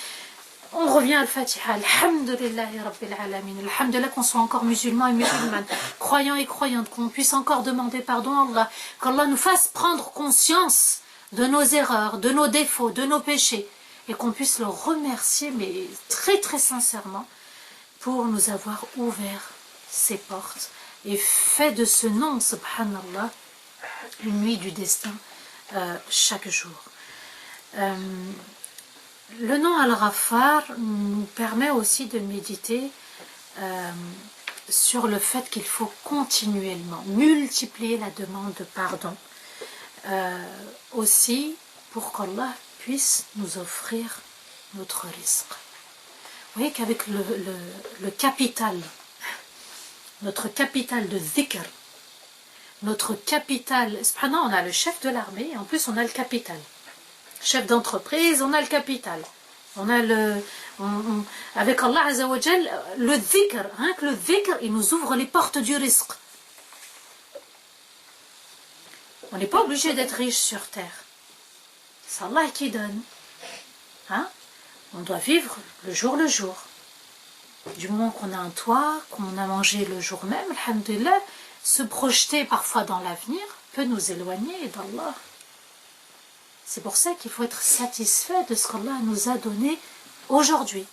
On revient à Al-Fatiha. Alhamdulillahi Rabbil Alamin. Alhamdulillah qu'on soit encore musulmans et musulmanes, croyants et croyantes, qu'on puisse encore demander pardon à Allah, qu'Allah nous fasse prendre conscience de nos erreurs, de nos défauts, de nos péchés. et qu'on puisse le remercier, mais très très sincèrement, pour nous avoir ouvert ses portes et fait de ce nom, subhanallah, une nuit du destin chaque jour. Le nom Al-Ghaffar nous permet aussi de méditer sur le fait qu'il faut continuellement multiplier la demande de pardon, aussi pour qu'Allah puisse nous offrir notre risque. Vous voyez qu'avec le capital, notre capital de dhikr, notre capital, on a le chef de l'armée, et en plus on a le capital. Chef d'entreprise, on a le capital. On a avec Allah Azza wa Jal, le dhikr, rien que le dhikr, il nous ouvre les portes du risque. On n'est pas obligé d'être riche sur terre. C'est Allah qui donne. On doit vivre le jour. Du moment qu'on a un toit, qu'on a mangé le jour même, alhamdulillah, se projeter parfois dans l'avenir peut nous éloigner d'Allah. C'est pour ça qu'il faut être satisfait de ce qu'Allah nous a donné aujourd'hui.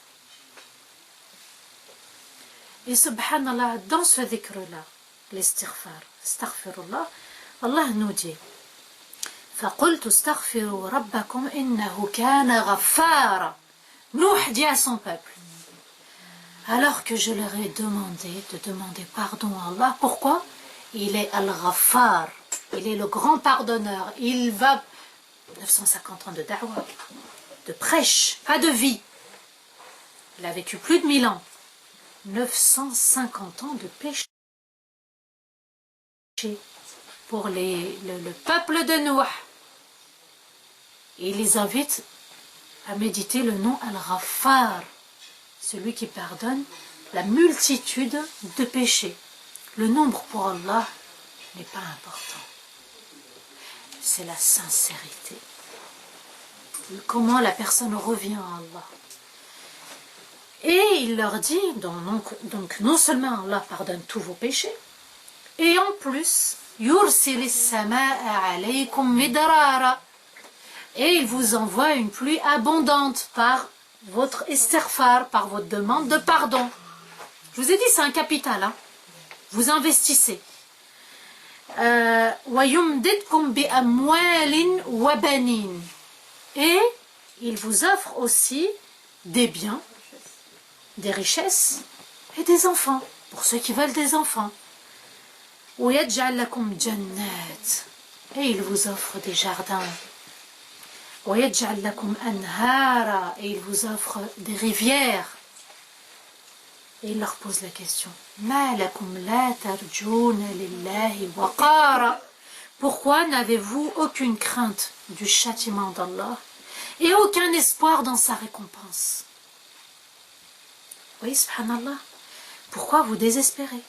Et subhanallah, dans ce dhikr-là, l'istighfar, astaghfirullah, Allah nous dit فَقُلْتُ اسْتَغْفِرُوا رَبَّكُمْ إِنَّهُ كَانَ غَفَّارًا. Nuh dit à son peuple, alors que je leur ai demandé de demander pardon à Allah. Pourquoi? Il est Al-Ghaffar, il est le grand pardonneur. Il va 950 ans de da'wah, de prêche, pas de vie. Il a vécu plus de 1000 ans. 950 ans de péché pour le peuple de Nuh. Et il les invite à méditer le nom Al-Ghaffar, celui qui pardonne la multitude de péchés. Le nombre pour Allah n'est pas important. C'est la sincérité. Comment la personne revient à Allah. Et il leur dit, donc non seulement Allah pardonne tous vos péchés, et en plus, يُرْسِلِ السَّمَاءَ عَلَيْكُمْ مِدْرَارًا, et il vous envoie une pluie abondante par votre istighfar, par votre demande de pardon. Je vous ai dit, c'est un capital. Vous investissez. وَيُمْدِدْكُمْ بِأَمْوَالٍ وَبَنِينَ, et il vous offre aussi des biens, des richesses et des enfants, pour ceux qui veulent des enfants. وَيَجْعَلْ لَكُمْ جَنَّاتٍ, et il vous offre des jardins. وَيَجْعَلْ لَكُمْ أَنْهَارًا, et il vous offre des rivières. Et il leur pose la question, مَا لَكُمْ لَا تَرْجُونَ لِلَّهِ وَقَارًا, pourquoi n'avez-vous aucune crainte du châtiment d'Allah et aucun espoir dans sa récompense? Oui, subhanallah, pourquoi vous désespérez?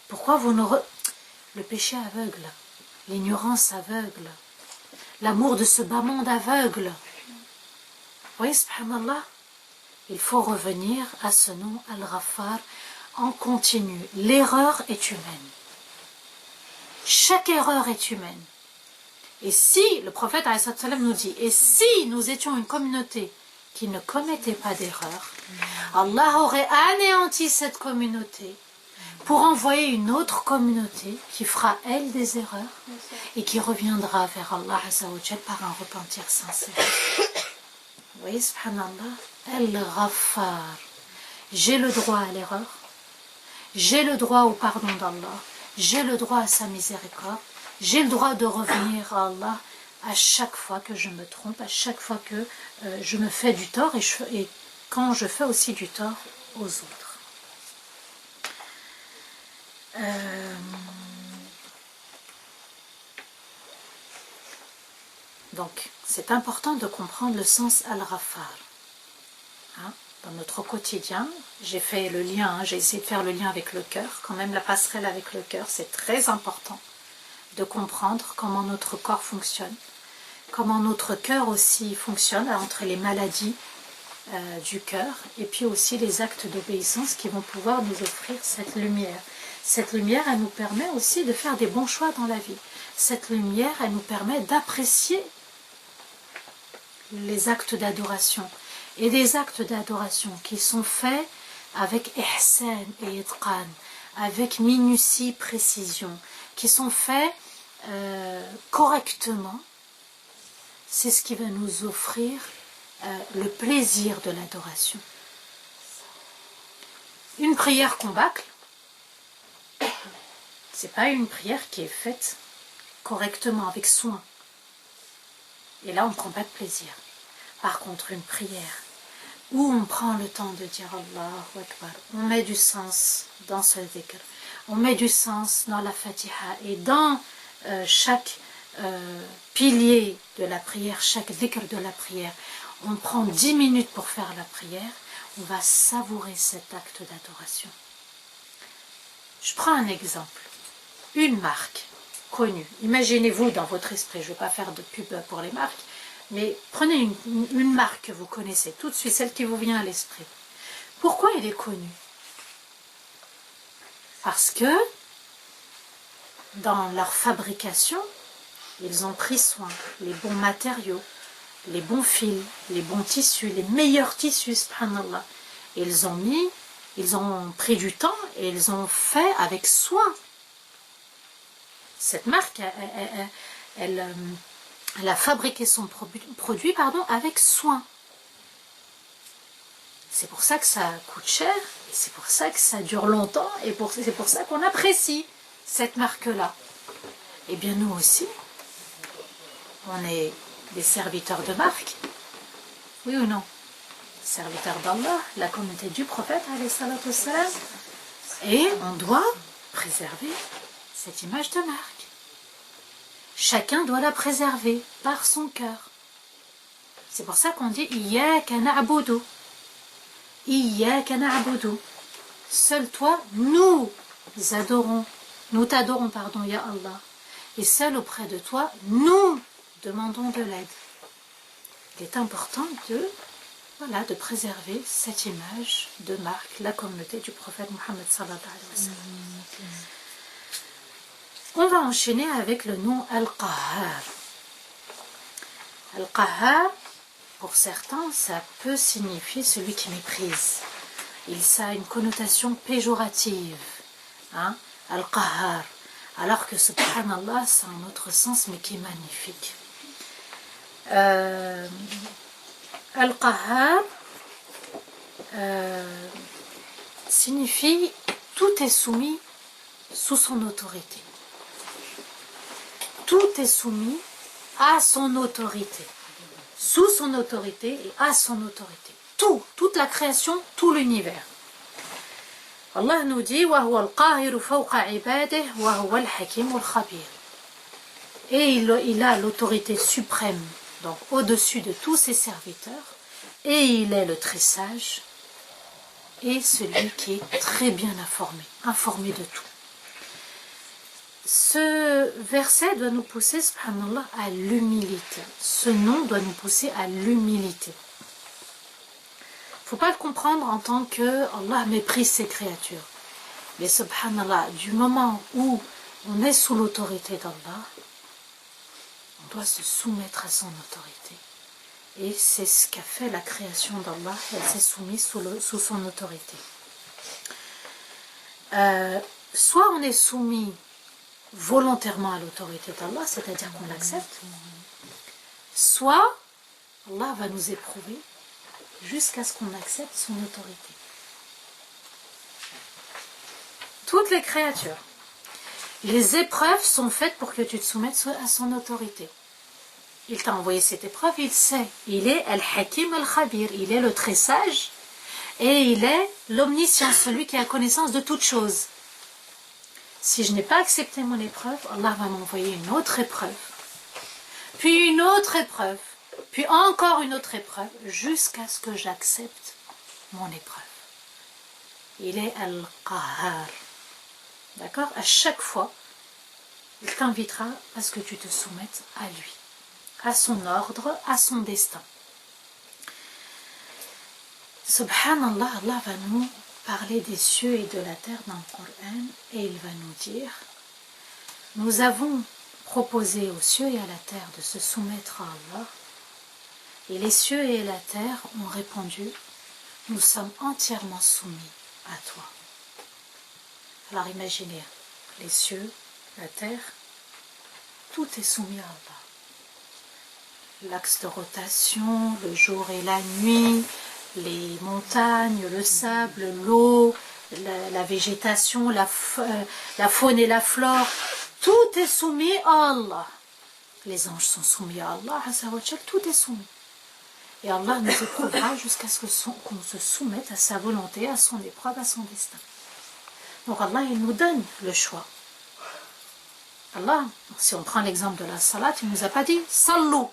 Pourquoi vous ne... Le péché aveugle, l'ignorance aveugle, l'amour de ce bas monde aveugle. Oui, subhanallah, il faut revenir à ce nom Al-Ghaffar en continu. L'erreur est humaine. Chaque erreur est humaine. Et si, le prophète nous dit, et si nous étions une communauté qui ne commettait pas d'erreur, Allah aurait anéanti cette communauté pour envoyer une autre communauté qui fera, elle, des erreurs et qui reviendra vers Allah Azza wa Jal par un repentir sincère. Vous voyez, subhanallah, Al-Ghaffar. J'ai le droit à l'erreur, j'ai le droit au pardon d'Allah, j'ai le droit à sa miséricorde, j'ai le droit de revenir à Allah à chaque fois que je me trompe, à chaque fois que je me fais du tort et quand je fais aussi du tort aux autres. Donc, c'est important de comprendre le sens Al-Ghaffar. Dans notre quotidien, j'ai fait le lien, j'ai essayé de faire le lien avec le cœur, quand même la passerelle avec le cœur, c'est très important de comprendre comment notre corps fonctionne, comment notre cœur aussi fonctionne entre les maladies du cœur et puis aussi les actes d'obéissance qui vont pouvoir nous offrir cette lumière. Cette lumière, elle nous permet aussi de faire des bons choix dans la vie. Cette lumière, elle nous permet d'apprécier les actes d'adoration. Et des actes d'adoration qui sont faits avec ihsan et itqan, avec minutie, précision, qui sont faits correctement, c'est ce qui va nous offrir le plaisir de l'adoration. Une prière qu'on bâcle, c'est pas une prière qui est faite correctement, avec soin. Et là, on ne prend pas de plaisir. Par contre, une prière où on prend le temps de dire Allahu Akbar, on met du sens dans ce dhikr, on met du sens dans la Fatiha et dans chaque pilier de la prière, chaque dhikr de la prière, on prend 10 minutes pour faire la prière, on va savourer cet acte d'adoration. Je prends un exemple. Une marque connue. Imaginez-vous dans votre esprit, je ne vais pas faire de pub pour les marques, mais prenez une marque que vous connaissez tout de suite, celle qui vous vient à l'esprit. Pourquoi elle est connue? Parce que dans leur fabrication, ils ont pris soin, les bons matériaux, les bons fils, les bons tissus, les meilleurs tissus, subhanallah. Ils ont pris du temps et ils ont fait avec soin. Cette marque, elle a fabriqué son produit avec soin. C'est pour ça que ça coûte cher, et c'est pour ça que ça dure longtemps, et c'est pour ça qu'on apprécie cette marque-là. Et bien nous aussi, on est des serviteurs de marque, oui ou non? Serviteurs d'Allah, la communauté du prophète, alayhi salatu wassalam, et on doit préserver cette image de marque. Chacun doit la préserver par son cœur. C'est pour ça qu'on dit Iyyaka na'budu. Iyyaka na'budu. Seul toi, nous t'adorons, ya Allah. Et seul auprès de toi, nous demandons de l'aide. Il est important de préserver cette image de marque, la communauté du prophète Mohammed sallallahu alayhi wa sallam. On va enchaîner avec le nom Al-Qahhar. Al-Qahhar, pour certains, ça peut signifier celui qui méprise. Ça a une connotation péjorative. Hein? Al-Qahhar. Alors que, subhanallah, c'est un autre sens, mais qui est magnifique. Al-Qahhar signifie tout est soumis sous son autorité. Tout est soumis à son autorité, sous son autorité et à son autorité. Toute la création, tout l'univers. Allah nous dit wa huwa al-qahiru fawqa ibadihi wa huwa al-hakim al-khabir. Et il a l'autorité suprême, donc au-dessus de tous ses serviteurs, et il est le très sage et celui qui est très bien informé de tout. Ce verset doit nous pousser, subhanallah, à l'humilité. Ce nom doit nous pousser à l'humilité. Il ne faut pas le comprendre en tant que Allah méprise ses créatures. Mais subhanallah, du moment où on est sous l'autorité d'Allah, on doit se soumettre à son autorité. Et c'est ce qu'a fait la création d'Allah. Elle s'est soumise sous son autorité. Soit on est soumis volontairement à l'autorité d'Allah, c'est-à-dire qu'on l'accepte, soit Allah va nous éprouver jusqu'à ce qu'on accepte son autorité. Toutes les créatures, les épreuves sont faites pour que tu te soumettes à son autorité. Il t'a envoyé cette épreuve, il sait. Il est Al-Hakim Al-Khabir, il est le très sage et il est l'omniscient, celui qui a connaissance de toutes choses. Si je n'ai pas accepté mon épreuve, Allah va m'envoyer une autre épreuve, puis une autre épreuve, puis encore une autre épreuve, jusqu'à ce que j'accepte mon épreuve. Il est Al-Qahhar. D'accord? À chaque fois, il t'invitera à ce que tu te soumettes à lui, à son ordre, à son destin. Subhanallah, Allah va nous parler des cieux et de la terre dans le Coran et il va nous dire: nous avons proposé aux cieux et à la terre de se soumettre à Allah Et les cieux et la terre ont répondu, nous sommes entièrement soumis à toi. Alors imaginez, les cieux, la terre, tout est soumis à Allah. L'axe de rotation, le jour et la nuit, les montagnes, le sable, l'eau, la végétation, la faune et la flore, tout est soumis à Allah. Les anges sont soumis à Allah, tout est soumis. Et Allah nous éprouvera jusqu'à ce qu'on se soumette à sa volonté, à son épreuve, à son destin. Donc Allah, il nous donne le choix. Allah, si on prend l'exemple de la salat, il ne nous a pas dit « Sallou ».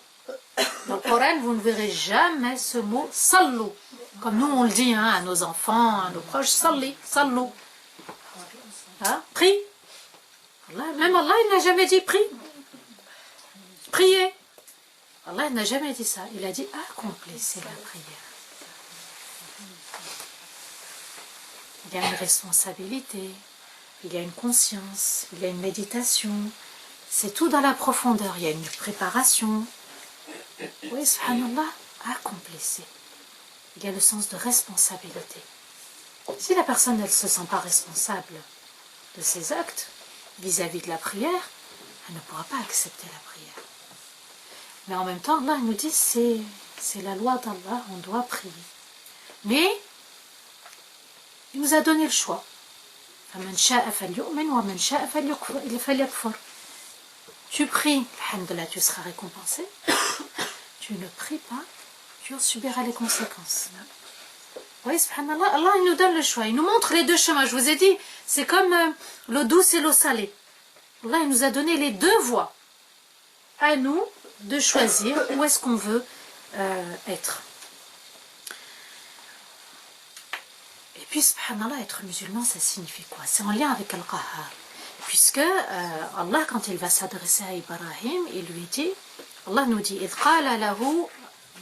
Dans le Coran, vous ne verrez jamais ce mot « Sallou ». Comme nous, on le dit à nos enfants, à nos proches « Salli »,« Sallou ». Prie. Même Allah, il n'a jamais dit « Prie ». Priez. Allah n'a jamais dit ça. Il a dit « Accomplissez la prière ». Il y a une responsabilité, il y a une conscience, il y a une méditation. C'est tout dans la profondeur. Il y a une préparation. Oui, subhanallah, accomplissez. Il y a le sens de responsabilité. Si la personne ne se sent pas responsable de ses actes vis-à-vis de la prière, elle ne pourra pas accepter la prière. Mais en même temps, Allah nous dit c'est la loi d'Allah, on doit prier. Mais il nous a donné le choix. Tu pries, alhamdoulilah, tu seras récompensé. Tu ne pries pas, tu en subiras les conséquences. Oui, subhanallah, Allah il nous donne le choix. Il nous montre les deux chemins. Je vous ai dit, c'est comme l'eau douce et l'eau salée. Allah il nous a donné les deux voies. À nous de choisir où est-ce qu'on veut être. Et puis, subhanallah, être musulman, ça signifie quoi? C'est en lien avec Al-Qahhar. Puisque Allah, quand il va s'adresser à Ibrahim, il lui dit, Allah nous dit, إِذْ قَالَ لَهُ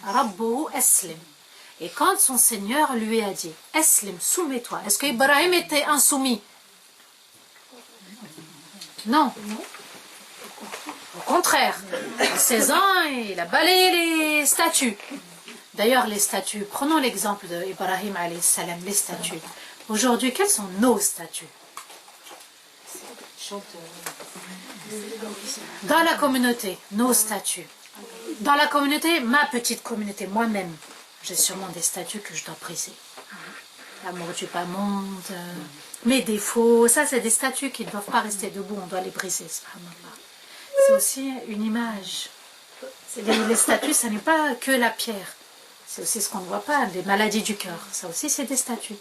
رَبُّهُ أَسْلِمْ. Et quand son Seigneur lui a dit, Aslim, soumets-toi. Est-ce que Ibrahim était insoumis? Non. Au contraire. À 16 ans, il a balayé les statues. D'ailleurs, les statues, prenons l'exemple d'Ibrahim alayhi salam, les statues. Aujourd'hui, quelles sont nos statues? Dans la communauté, nos statuts. Dans la communauté, ma petite communauté, moi-même, j'ai sûrement des statuts que je dois briser. L'amour du bas monde, mes défauts, ça c'est des statuts qui ne doivent pas rester debout, on doit les briser. C'est aussi une image. Les statuts, ça n'est pas que la pierre. C'est aussi ce qu'on ne voit pas, les maladies du cœur. Ça aussi c'est des statuts.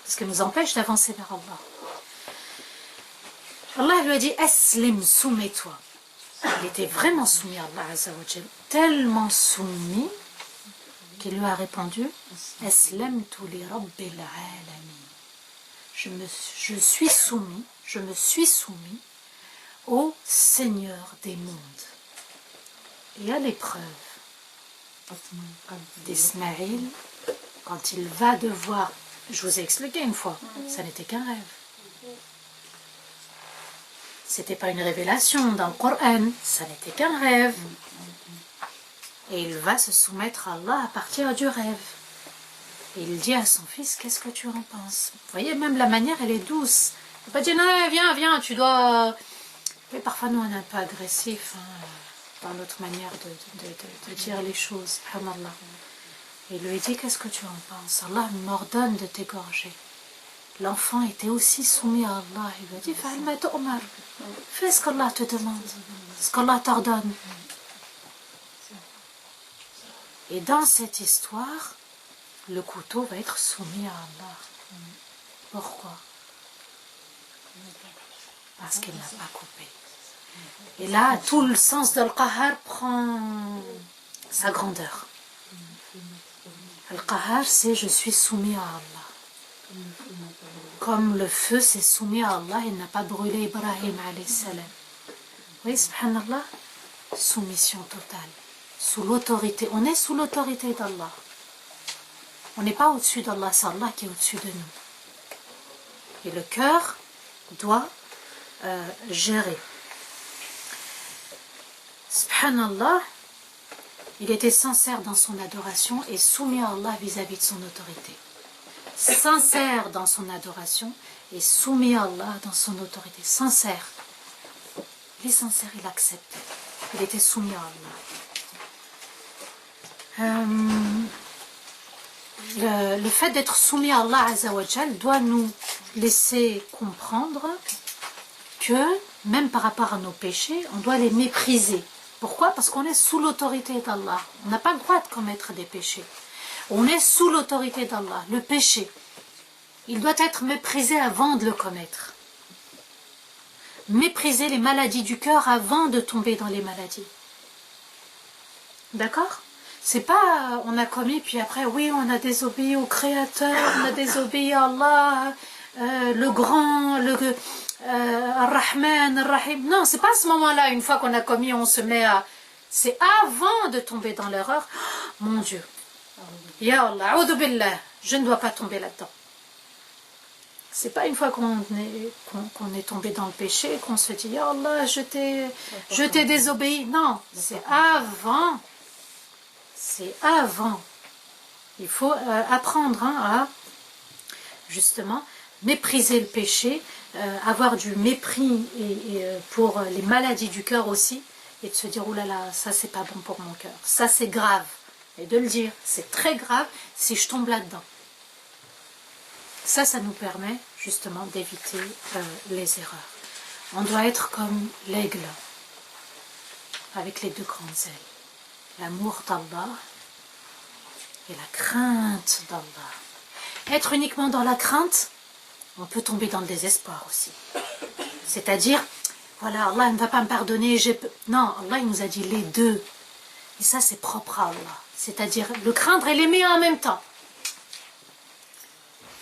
Ce qui nous empêche d'avancer vers Allah. Allah lui a dit, Aslim, soumets-toi. Il était vraiment soumis à Allah Azza wa Jal, tellement soumis qu'il lui a répondu, Aslamtu li rabbil alamin. Je suis soumis, je me suis soumis au Seigneur des mondes. Et à l'épreuve d'Ismaïl, quand il va devoir, je vous ai expliqué une fois, ça n'était qu'un rêve. C'était pas une révélation dans le Coran, ça n'était qu'un rêve. Et il va se soumettre à Allah à partir du rêve. Et il dit à son fils, qu'est-ce que tu en penses? Vous voyez, même la manière, elle est douce. Il ne va pas dire, non, viens, tu dois... Mais parfois, nous, on est un peu agressif dans notre manière de dire les choses. Subhanallah. Et il lui dit, qu'est-ce que tu en penses? Allah m'ordonne de t'égorger. L'enfant était aussi soumis à Allah. Il lui a dit, fais ce qu'Allah te demande, ce qu'Allah t'ordonne. Et dans cette histoire, le couteau va être soumis à Allah. Pourquoi? Parce qu'il n'a pas coupé. Et là, tout le sens de Al-Qahhar prend sa grandeur. Al-Qahhar, c'est je suis soumis à Allah. Comme le feu s'est soumis à Allah, il n'a pas brûlé Ibrahim alayhi salam. Oui, subhanallah, soumission totale. Sous l'autorité, on est sous l'autorité d'Allah. On n'est pas au-dessus d'Allah, c'est Allah qui est au-dessus de nous. Et le cœur doit gérer. Subhanallah, il était sincère dans son adoration et soumis à Allah vis-à-vis de son autorité. Sincère dans son adoration et soumis à Allah dans son autorité. Sincère. Il est sincère, il accepte. Il était soumis à Allah. Le fait d'être soumis à Allah Azzawajal doit nous laisser comprendre que, même par rapport à nos péchés, on doit les mépriser. Pourquoi? Parce qu'on est sous l'autorité d'Allah. On n'a pas le droit de commettre des péchés. On est sous l'autorité d'Allah. Le péché, il doit être méprisé avant de le commettre. Mépriser les maladies du cœur avant de tomber dans les maladies. D'accord? C'est pas on a commis puis après oui on a désobéi au Créateur, on a désobéi à Allah, le grand, Ar-Rahman, Ar-Rahim. Non, c'est pas à ce moment-là, une fois qu'on a commis, on se met à... C'est avant de tomber dans l'erreur. Oh, mon Dieu. Ya Allah, a'udhu billah, je ne dois pas tomber là-dedans. C'est pas une fois qu'on est tombé dans le péché qu'on se dit Ya Allah, je t'ai désobéi. Non, c'est avant. C'est avant. Il faut apprendre à justement mépriser le péché, avoir du mépris pour les maladies du cœur aussi, et de se dire oh là là, ça c'est pas bon pour mon cœur, ça c'est grave, et de le dire, c'est très grave si je tombe là-dedans. Ça nous permet justement d'éviter les erreurs. On doit être comme l'aigle, avec les deux grandes ailes. L'amour d'Allah et la crainte d'Allah. Être uniquement dans la crainte, on peut tomber dans le désespoir aussi. C'est-à-dire, voilà, Allah ne va pas me pardonner. Non, Allah il nous a dit les deux. Et ça, c'est propre à Allah. C'est-à-dire, le craindre et l'aimer en même temps.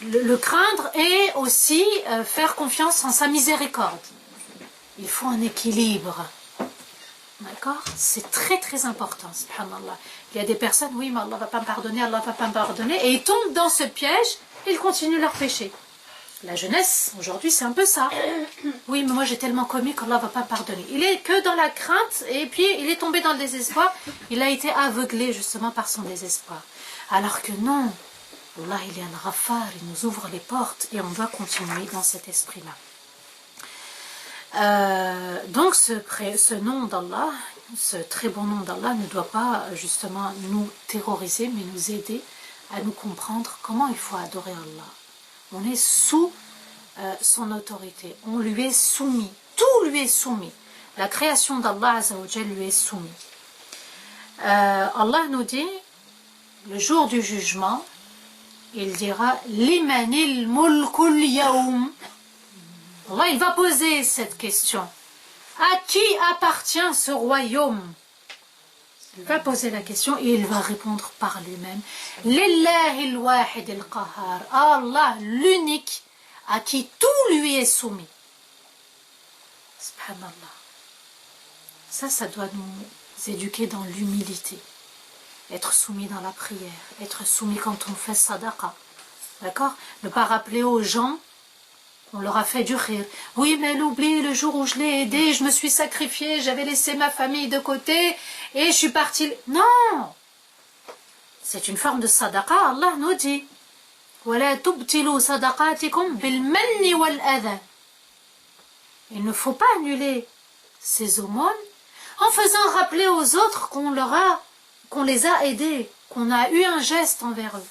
Le craindre et aussi faire confiance en sa miséricorde. Il faut un équilibre. D'accord? C'est très très important, subhanallah. Il y a des personnes, oui, mais Allah ne va pas me pardonner, Allah ne va pas me pardonner, et ils tombent dans ce piège, et ils continuent leur péché. La jeunesse, aujourd'hui, c'est un peu ça. Oui, mais moi j'ai tellement commis qu'Allah ne va pas me pardonner. Il est que dans la crainte, et puis il est tombé dans le désespoir, il a été aveuglé justement par son désespoir. Alors que non, Allah il est un Ghaffar, il nous ouvre les portes, et on doit continuer dans cet esprit-là. Donc ce nom d'Allah, ce très bon nom d'Allah ne doit pas justement nous terroriser, mais nous aider à nous comprendre comment il faut adorer Allah. On est sous son autorité, on lui est soumis, tout lui est soumis. La création d'Allah Azzawajal lui est soumise. Allah nous dit, le jour du jugement, il dira « Limanil mulkul yawm » Allah, il va poser cette question. À qui appartient ce royaume? Il va poser la question et il va répondre par lui-même. Lillahi al-wahid al-qahar. Allah, l'unique, à qui tout lui est soumis. Subhanallah. Ça doit nous éduquer dans l'humilité. Être soumis dans la prière. Être soumis quand on fait sadaqa. D'accord? Ne pas rappeler aux gens on leur a fait du khir. Oui, mais elle oublie le jour où je l'ai aidé, je me suis sacrifiée, j'avais laissé ma famille de côté et je suis partie. Non! C'est une forme de sadaqa, Allah nous dit. وَلَا تُبْتِلُوا صَدَقَاتِكُمْ بِالْمَنِّ وَالْأَذَى. Il ne faut pas annuler ces aumônes en faisant rappeler aux autres qu'on les a aidés, qu'on a eu un geste envers eux.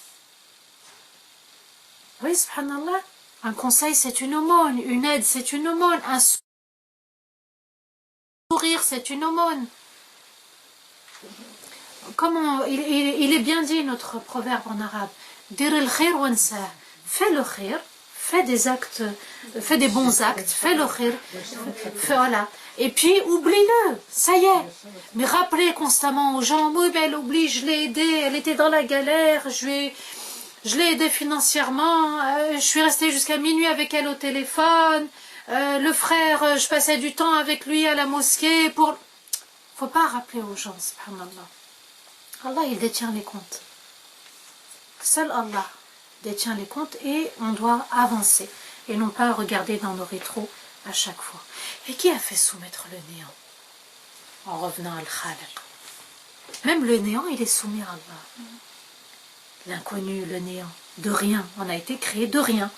Oui, subhanallah. Un conseil, c'est une aumône. Une aide, c'est une aumône. Un sourire, c'est une aumône. Comment il est bien dit, notre proverbe en arabe. Dir al-khir wansa. Fais le khir, fais des actes, fais des bons actes, fais le khir. Voilà. Et puis, oublie-le. Ça y est. Mais rappelez constamment aux gens, oui, ben, elle oublie, je l'ai aidée, elle était dans la galère, je l'ai aidée financièrement, je suis restée jusqu'à minuit avec elle au téléphone, le frère, je passais du temps avec lui à la mosquée pour... Faut pas rappeler aux gens, subhanallah. Allah, il détient les comptes. Seul Allah détient les comptes et on doit avancer et non pas regarder dans nos rétros à chaque fois. Et qui a fait soumettre le néant en revenant à Al-Khaliq? Même le néant, il est soumis à Allah. L'inconnu, le néant, de rien. On a été créé de rien,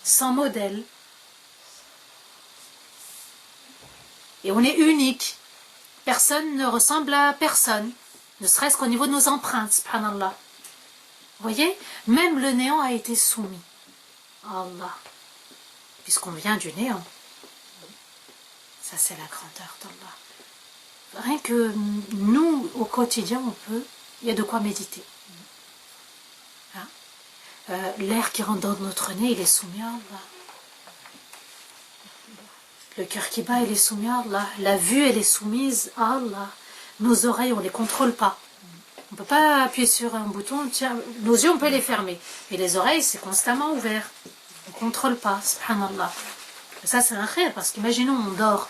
sans modèle. Et on est unique. Personne ne ressemble à personne, ne serait-ce qu'au niveau de nos empreintes, subhanallah. Vous voyez, même le néant a été soumis à Allah, puisqu'on vient du néant. Ça, c'est la grandeur d'Allah. Rien que nous, au quotidien, il y a de quoi méditer. Hein? L'air qui rentre dans notre nez, il est soumis à Allah. Le cœur qui bat, il est soumis à Allah. La vue, elle est soumise à Allah. Nos oreilles, on ne les contrôle pas. On ne peut pas appuyer sur un bouton. Tiens, nos yeux, on peut les fermer. Mais les oreilles, c'est constamment ouvert. On ne contrôle pas, subhanallah. Ça, c'est un khayr, parce qu'imaginons, on dort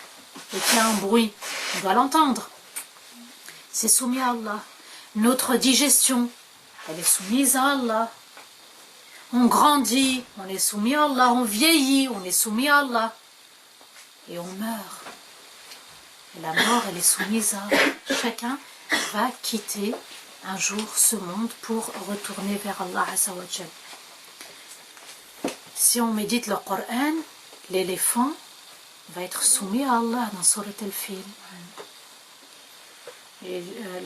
et qu'il y a un bruit. On doit l'entendre. C'est soumis à Allah. Notre digestion, elle est soumise à Allah. On grandit, on est soumis à Allah. On vieillit, on est soumis à Allah. Et on meurt. Et la mort, elle est soumise à Allah. Chacun va quitter un jour ce monde pour retourner vers Allah Azza wa Jal. Si on médite le Coran, l'éléphant va être soumis à Allah dans Surat al-Fil.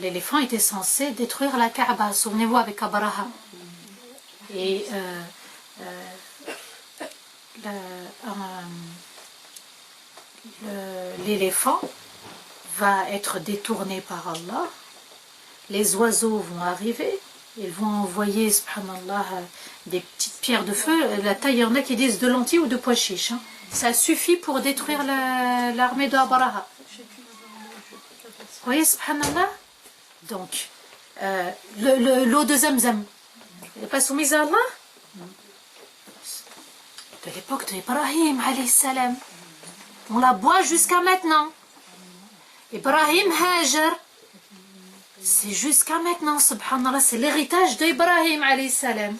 L'éléphant était censé détruire la Kaaba, souvenez-vous, avec Abraha. Et l'éléphant va être détourné par Allah. Les oiseaux vont arriver, ils vont envoyer, subhanallah, des petites pierres de feu. La taille, il y en a qui disent de lentilles ou de pois chiches. Hein. Ça suffit pour détruire l'armée d'Abraha. Vous voyez, subhanallah. Donc, l'eau de Zamzam, elle n'est pas soumise à Allah? De l'époque d'Ibrahim, alayhi salam. On la boit jusqu'à maintenant. Ibrahim Hajar, c'est jusqu'à maintenant, subhanallah, c'est l'héritage d'Ibrahim alayhi salam.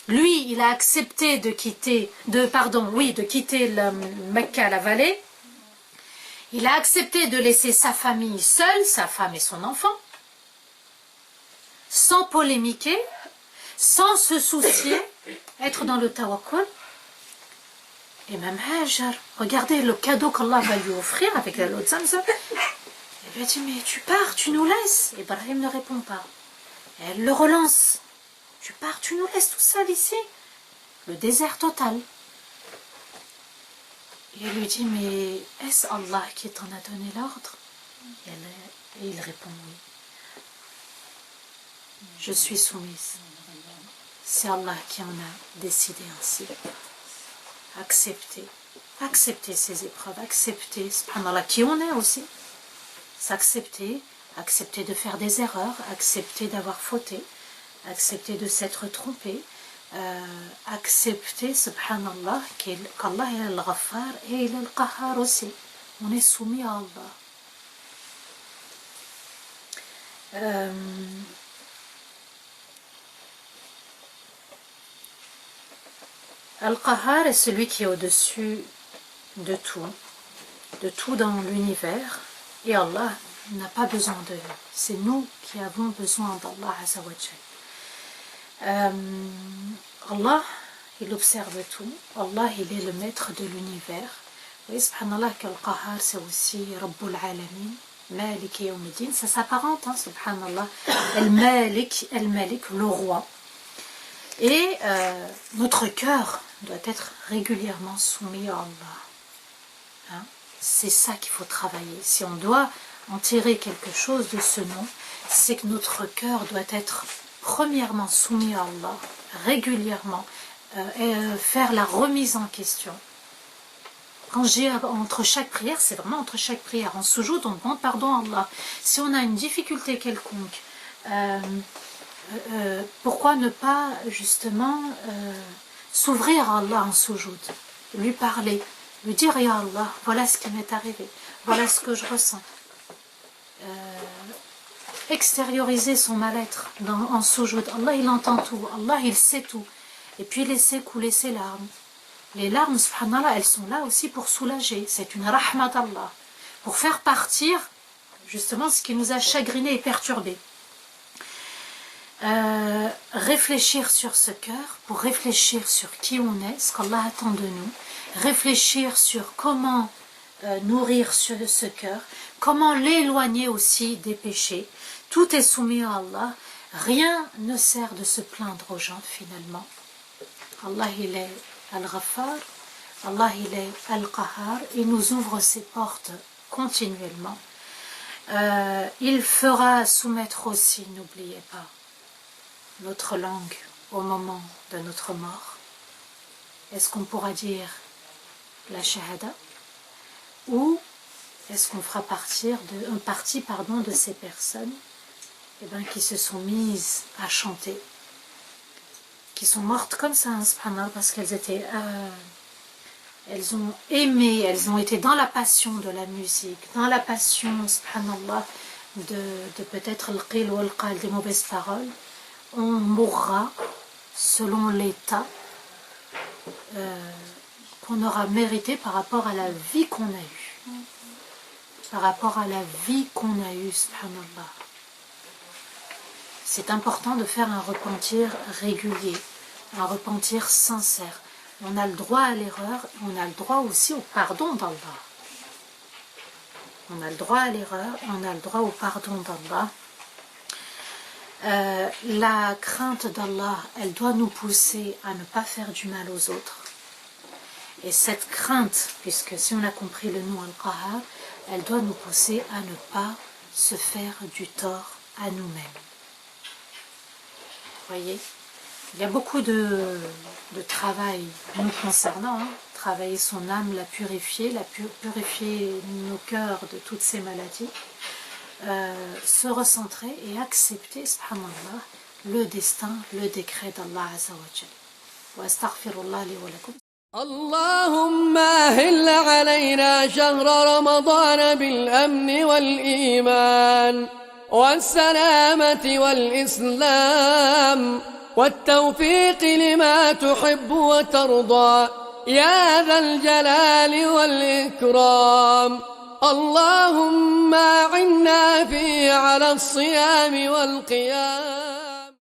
Lui, il a accepté de quitter, de quitter Mecca, la vallée. Il a accepté de laisser sa famille seule, sa femme et son enfant, sans polémiquer, sans se soucier, être dans le tawakkul. Et même Hajar, regardez le cadeau qu'Allah va lui offrir avec la l'eau de Zamzam. Elle lui a dit, mais tu pars, tu nous laisses. Ibrahim ne répond pas. Elle le relance. Tu pars, tu nous laisses tout seul ici. Le désert total. Et elle lui dit, mais est-ce Allah qui t'en a donné l'ordre? Et il répond oui. Je suis soumise. C'est Allah qui en a décidé ainsi. Accepter ces épreuves, accepter, subhanallah, qui on est aussi. S'accepter, accepter de faire des erreurs, accepter d'avoir fauté, accepter de s'être trompé, accepter, subhanallah, qu'Allah est al-Ghaffar et il est al-Qahhar aussi. On est soumis à Allah. Al-Qahhar est celui qui est au-dessus de tout dans l'univers. Et Allah n'a pas besoin de nous. C'est nous qui avons besoin d'Allah Azza wa Jal. Allah, il observe tout. Allah, il est le maître de l'univers. Vous voyez, subhanallah, qu'Al-Qahhar, c'est aussi Rabbul Alamin, Malik Yawmiddin. Ça s'apparente, hein, subhanallah. Al-Malik, le roi. Et notre cœur doit être régulièrement soumis à Allah. Hein? C'est ça qu'il faut travailler. Si on doit en tirer quelque chose de ce nom, c'est que notre cœur doit être premièrement soumis à Allah, régulièrement, et faire la remise en question. Quand j'ai entre chaque prière, c'est vraiment entre chaque prière. En soujoud, on demande pardon à Allah. Si on a une difficulté quelconque, pourquoi ne pas justement s'ouvrir à Allah en soujoud, lui parler, lui dire, ya Allah, voilà ce qui m'est arrivé, voilà ce que je ressens. Extérioriser son mal-être en soujoud. Allah, il entend tout, Allah, il sait tout. Et puis laisser couler ses larmes. Les larmes, subhanallah, elles sont là aussi pour soulager. C'est une rahmat d'Allah. Pour faire partir justement ce qui nous a chagrinés et perturbés. Réfléchir sur ce cœur, pour réfléchir sur qui on est, ce qu'Allah attend de nous, réfléchir sur comment nourrir ce cœur, comment l'éloigner aussi des péchés. Tout est soumis à Allah, rien ne sert de se plaindre aux gens finalement. Allah il est Al-Ghaffar, Allah il est Al-Qahar, il nous ouvre ses portes continuellement. Il fera soumettre aussi, n'oubliez pas, notre langue au moment de notre mort. Est-ce qu'on pourra dire la shahada ou est-ce qu'on fera partie de ces personnes qui se sont mises à chanter, qui sont mortes comme ça, hein, subhanallah, parce qu'elles étaient elles ont aimé, elles ont été dans la passion de la musique, dans la passion, subhanallah, de peut-être le qil ou le qal, des mauvaises paroles. On mourra selon l'état qu'on aura mérité par rapport à la vie qu'on a eue. Par rapport à la vie qu'on a eue, subhanallah. C'est important de faire un repentir régulier, un repentir sincère. On a le droit à l'erreur, on a le droit aussi au pardon d'Allah. On a le droit à l'erreur, on a le droit au pardon d'Allah. La crainte d'Allah, elle doit nous pousser à ne pas faire du mal aux autres. Et cette crainte, puisque si on a compris le nom Al-Qahar, elle doit nous pousser à ne pas se faire du tort à nous-mêmes. Voyez, il y a beaucoup de travail nous concernant, hein. Travailler son âme, la purifier nos cœurs de toutes ces maladies. Se recentrer et accepter, subhanallah, le destin, le décret d'Allah Azza wa Jal. Wa astaghfirullah li wa lakum. اللهم أهل علينا شهر رمضان بالأمن والإيمان والسلامة والإسلام والتوفيق لما تحب وترضى يا ذا الجلال والإكرام. اللهم أعنا فيه على الصيام والقيام.